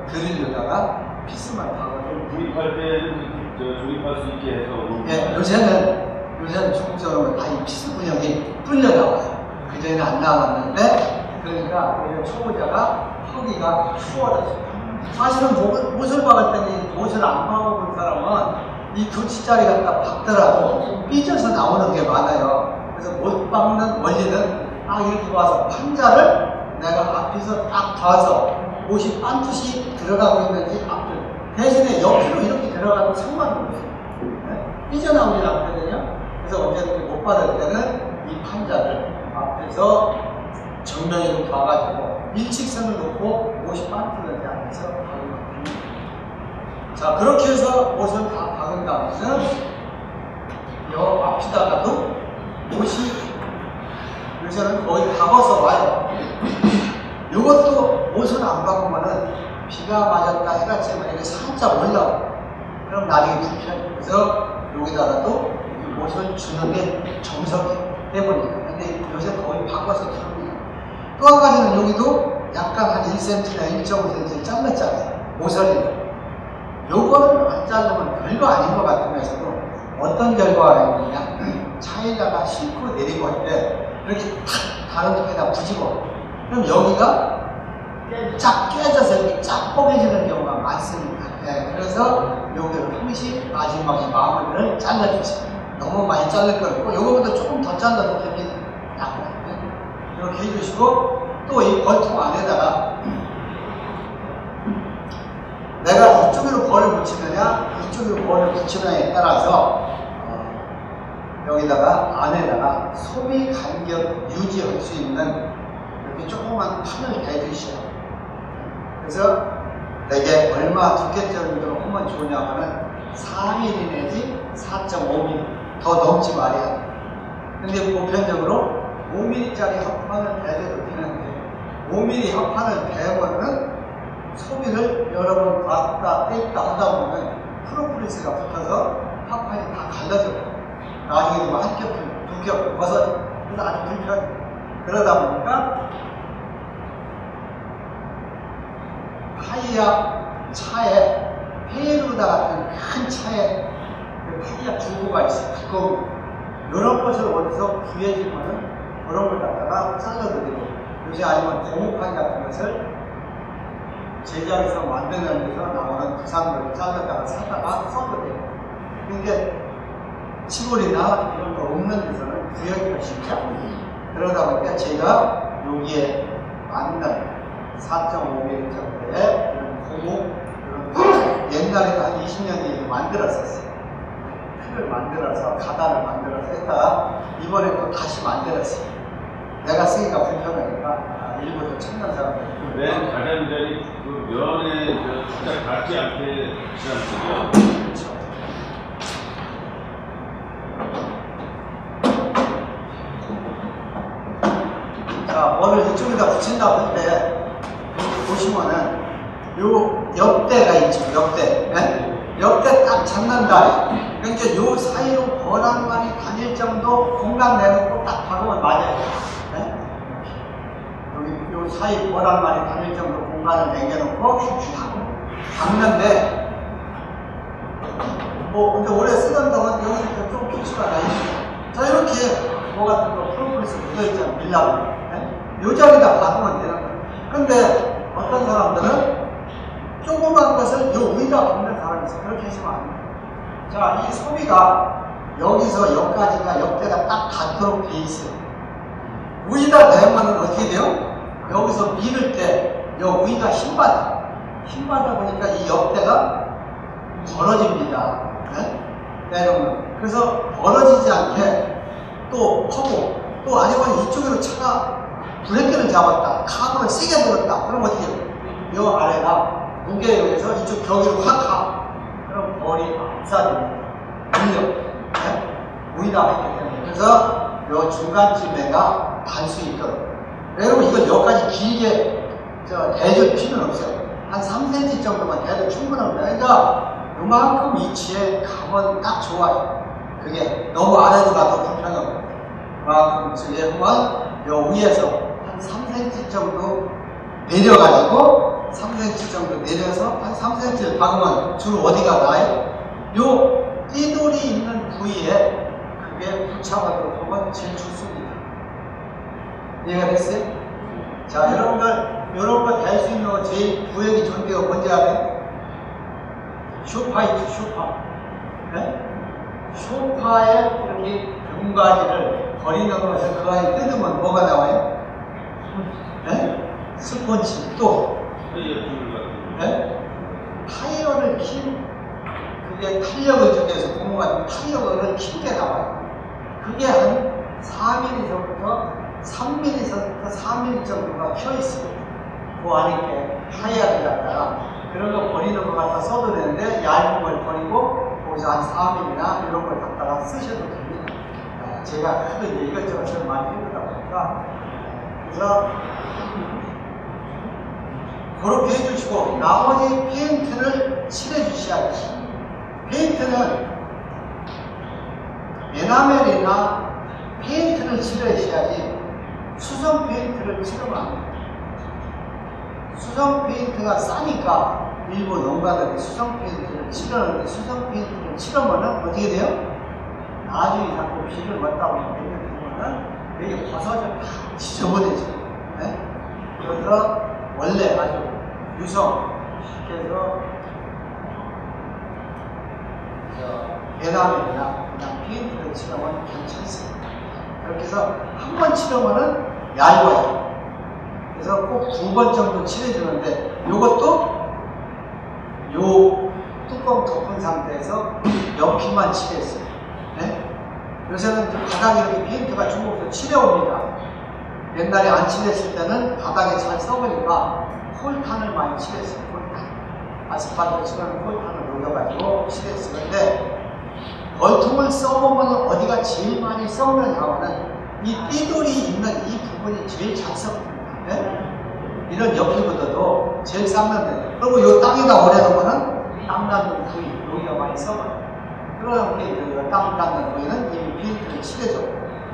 드릴로다가 피스만 박아도 조립할 때는 조립할 수 있게 해서. 예, 요새는 중국적으로 다 이 피스 분형이 뚫려 나와요. 그전에는 안 나왔는데, 그러니까 오히려 초보자가 하기가 수월해져요. 사실은 옷을 박을 때는 옷을 안 박아본 사람은 이 교치자리 갖다 박더라도 삐져서 나오는 게 많아요. 그래서 못 박는 원리는 딱 이렇게 봐서 판자를 내가 앞에서 딱 봐서 옷이 반드시 들어가고 있는지 앞을 대신에 옆으로 이렇게 들어가도 상관없어요. 네? 삐져나오지 않거든요. 그래서 언제든지 못 받을 때는 이 판자를 앞에서 정면으로 봐가지고 일직선을 놓고 옷이 빠뜨리지 않아서 박으면 됩니다. 자, 그렇게 해서 옷을 다 박은 다음에는 여 앞에다가도 옷이 요새는 거의 다 벗어와요. 이것도 옷을 안 박으면은 비가 맞았다 해가 지면 이렇게 살짝 올라와. 그럼 나중에 불편해. 그래서 여기다가도 옷을 주는 게 정석이에요. 때문이에요. 근데 요새 거의 바꿔서 줍니다. 또 한 가지는 여기도 약간 한 1cm나 1.5cm 잘랐잖아요. 모서리를. 요거는 안 자르면 별거 아닌 것 같으면서도 어떤 결과가 있느냐. 차에다가 싣고 내리고 할 때 이렇게 탁 다른 통에다 부집어. 그럼 여기가 쫙 깨져서 이렇게 쫙 뽀개지는 경우가 많습니다. 네, 그래서 여기를 항시 마지막에 마무리를 잘라주세요. 너무 많이 자를 거 없고 요거보다 조금 더 잘라도 됩니다. 약간. 이렇게 해주시고, 또 이 벌통 안에다가 내가 이쪽으로 벌을 붙이느냐 이쪽으로 벌을 붙이느냐에 따라서 여기다가 안에다가 소비 간격 유지할 수 있는 이렇게 조그만 판을 대주시오. 그래서 내게 얼마 두께 정도로 하면 좋냐면은 4mm 내지 4.5mm 더 넘지 말이야. 근데 보편적으로 5mm짜리 합판을 대줘도 되는데 5mm 합판을 대면은 소비를 여러 번 왔다 뺐다 하다 보면 프로폴리스가 붙어서 합판이 다 갈라져요. 나중에 뭐 한 겹, 두 겹 벗어져. 그래서 아주 불편해. 그러다 보니까 파이약 차에 페루다 같은 큰 차에 그 파이약 주고가 있어요. 두꺼운 이런 것을 어디서 구해주면은 그런 걸 갖다가 잘라드리고 요새 아니면 고무파이 같은 것을 제작해서 만드는 데서 나오는 부산물을 잘라다가 사다가 써도 돼요. 근데 시골이나 이런 거 없는 데서는 구하기가 쉽지 않아요. 그러다 보니까 제가 여기에 맞는 4.5mm 정도의 이런 고무, 이런 옛날에도 한 20년 뒤에 만들었었어요. 틀을 만들어서, 가단을 만들어서 했다가 이번에 또 다시 만들었어요. 내가 쓰기가 불편하니까 일부러 찾는 사람들. 맨 가장자리 그 면에 진짜 닿지 않게 시작했어요. 그렇죠. 자, 뭐를 이쪽에다 붙인다고 했는데 보시면은 요 옆대가 있죠. 옆대. 네? 옆대 딱 잡는다. 그러니까 요 사이로 버랑만이 다닐 정도 공간 내놓고 딱 박으면 맞아요. 네? 여기 요 사이 버랑만이 다닐 정도 공간을 남겨놓고 박는데 뭐 근데 오래 쓰던 동안 여기서 좀 필수가 나 있어요. 자, 이렇게 뭐 같은 거 프로폴리스 묻어있잖아. 밀라고. 네? 요 자리다 박으면 되는 거예요. 근데 어떤 사람들은 조그만 것을 요 위에다 박는 사람이 있어요. 그렇게 하시면 안 돼요. 자, 이 소비가 여기서 여기까지가 옆대가 딱 닿도록 돼 있어요. 위에다 대면은 어떻게 돼요? 여기서 밀을 때 요 위가 힘받아. 힘받아 보니까 이 옆대가 벌어집니다. 네? 내려오면. 그래서 벌어지지 않게 또 퍼고 또 아니면 이쪽으로 차가 브레이크를 잡았다. 카브를 세게 들었다. 그럼 어떻게 해요? 요 아래가 무게에 의해서 이쪽 벽으로 확 가. 그럼 벌이 압사됩니다. 밀려. 네? 위에다 했기 때문에. 그래서 요 중간쯤에가 달 수 있도록. 여러분 이건 여기까지 길게 대줄 필요는 없어요. 한 3cm 정도만 대도 충분합니다. 그러니까 요만큼 위치에 가면 딱 좋아요. 그게 너무 아래로 가도 불편하고 요만큼 쪽에 보면 요 위에서 한 3cm 정도 내려가지고 3cm 정도 내려서 한 3cm를 박으면 주로 어디가 나요? 요 띠돌이 있는 부위에 그게 붙여가도록 하면 제일 좋습니다. 이해가 됐어요? 자, 여러분들 이런 거 될 수 있는 거 제일 구역이 좋은 데가 뭔지 알아요? 쇼파 있죠, 쇼파. 네? 쇼파에 이렇게 등받이를 버리는 것을 그 안에 뜯으면 뭐가 나와요? 네? 스펀지 또 네? 타이어를 그게 탄력을 주기 위해서 고무가 타이어를 길게 나와요. 그게 한 4mm서부터 3mm서부터 4mm 정도가 펴있어요. 그 안에 타이어를 갖다가 그런 거 버리는 것 갖다 써도 되는데 얇은 걸 버리고 거기서 한 4mm나 이런 걸 갖다가 쓰셔도 됩니다. 제가 하도 이것저것 많이 해보다 보니까 그래서 그렇게 해주시고 나머지 페인트를 칠해주셔야지. 페인트는 에나멜이나 페인트를 칠해주셔야지 수성 페인트를 칠하면 안 돼요. 수성 페인트가 싸니까 일부 농가들이 수성 페인트를 칠하는데 수성 페인트를 칠하면은 어떻게 돼요? 나중에 자꾸 비를 맞다 보면 몇 년 되면은 이게 벗어져 다 지저분해져. 네? 그래서 원래 아주 유성 그래서 에나멜이나 그냥 페인트를 칠하면 괜찮습니다. 그렇게 해서 한 번 칠하면은 얇아요. 그래서 꼭 2번 정도 칠해주는데 요것도 요 뚜껑 덮은 상태에서 옆이만 칠했어요. 네? 요새는 바닥에 이렇게 페인트가 중국에서 칠해옵니다. 옛날에 안 칠했을 때는 바닥에 잘 썩으니까 콜탄을 많이 칠했어요. 콜탄. 아스팔트 치면 콜탄을 녹여가지고 칠했어요. 근데 벌통을 써보면 어디가 제일 많이 썩느냐 하면은 이 띠돌이 있는 이 부분이 제일 잘 썩습니다. 네? 이런 옆에보다도 제일 썩는데, 그리고 이 땅에다 오래놓으면은 땅 닿는 부위 여기가 많이 썩어요. 그렇게 땅 닿는 부위는 이미 페인트를 칠해줘.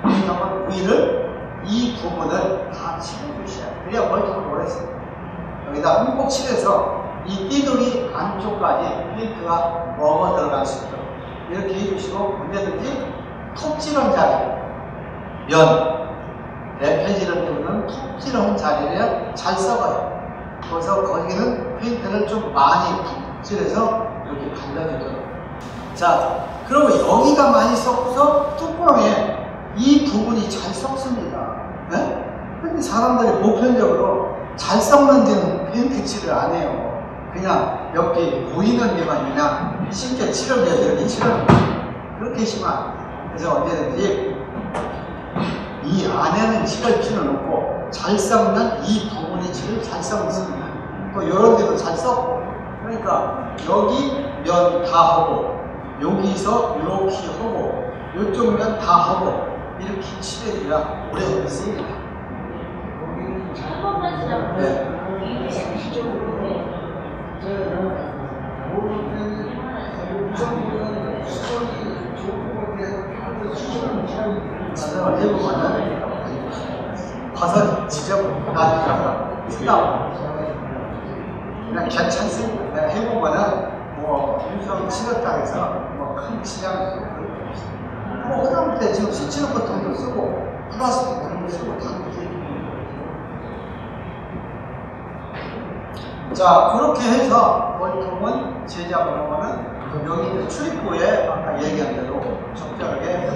그러면 부위를 이 부분을 다 칠해주셔야 돼요. 그래야 벌통을 오래 써요. 여기다 흠뻑 칠해서 이 띠돌이 안쪽까지 페인트가 먹어 들어갈 수 있도록 이렇게 해주시고, 언제든지 톱 찌른 자리, 면, 레페지를 뚫는 톱 찌른 자리를 잘 썩어요. 그래서 거기는 페인트를 좀 많이 푹 칠해서 이렇게 발라주도록. 자, 그리고 여기가 많이 썩어서 뚜껑에 이 부분이 잘 썩습니다. 네? 근데 사람들이 보편적으로 잘 썩는 데는 페인트 칠을 안 해요. 그냥 몇 개 보이는 데만 그냥 쉽게 칠하게 이렇게 칠하는 거예요. 그렇게 심한. 그래서 언제든지 이 안에는 칠을 필요는 없고 잘 썩는 이 부분이 칠을 잘 썩습니다. 또 이런 데도 잘 썩고. 그러니까 여기 면 다 하고 여기서 이렇게 하고 이쪽 면 다 하고 이렇게 칠해줘야 오래 쓰입니다. 한 번만 지나면 네. 지정을 해보면은 가서 지저분 나중에 쓰다 그냥 괜찮습니다. 내가 해보면은 뭐 윤성 치렀다 해서 뭐 큰 지장이 없어요. 뭐 그다음부터 지금 스치는 버튼도 쓰고 플라스틱 버튼도 쓰고 다 자, 그렇게 해서 월통은 제작을 하면은 여기 출입구에 아까 얘기한 대로 적절하게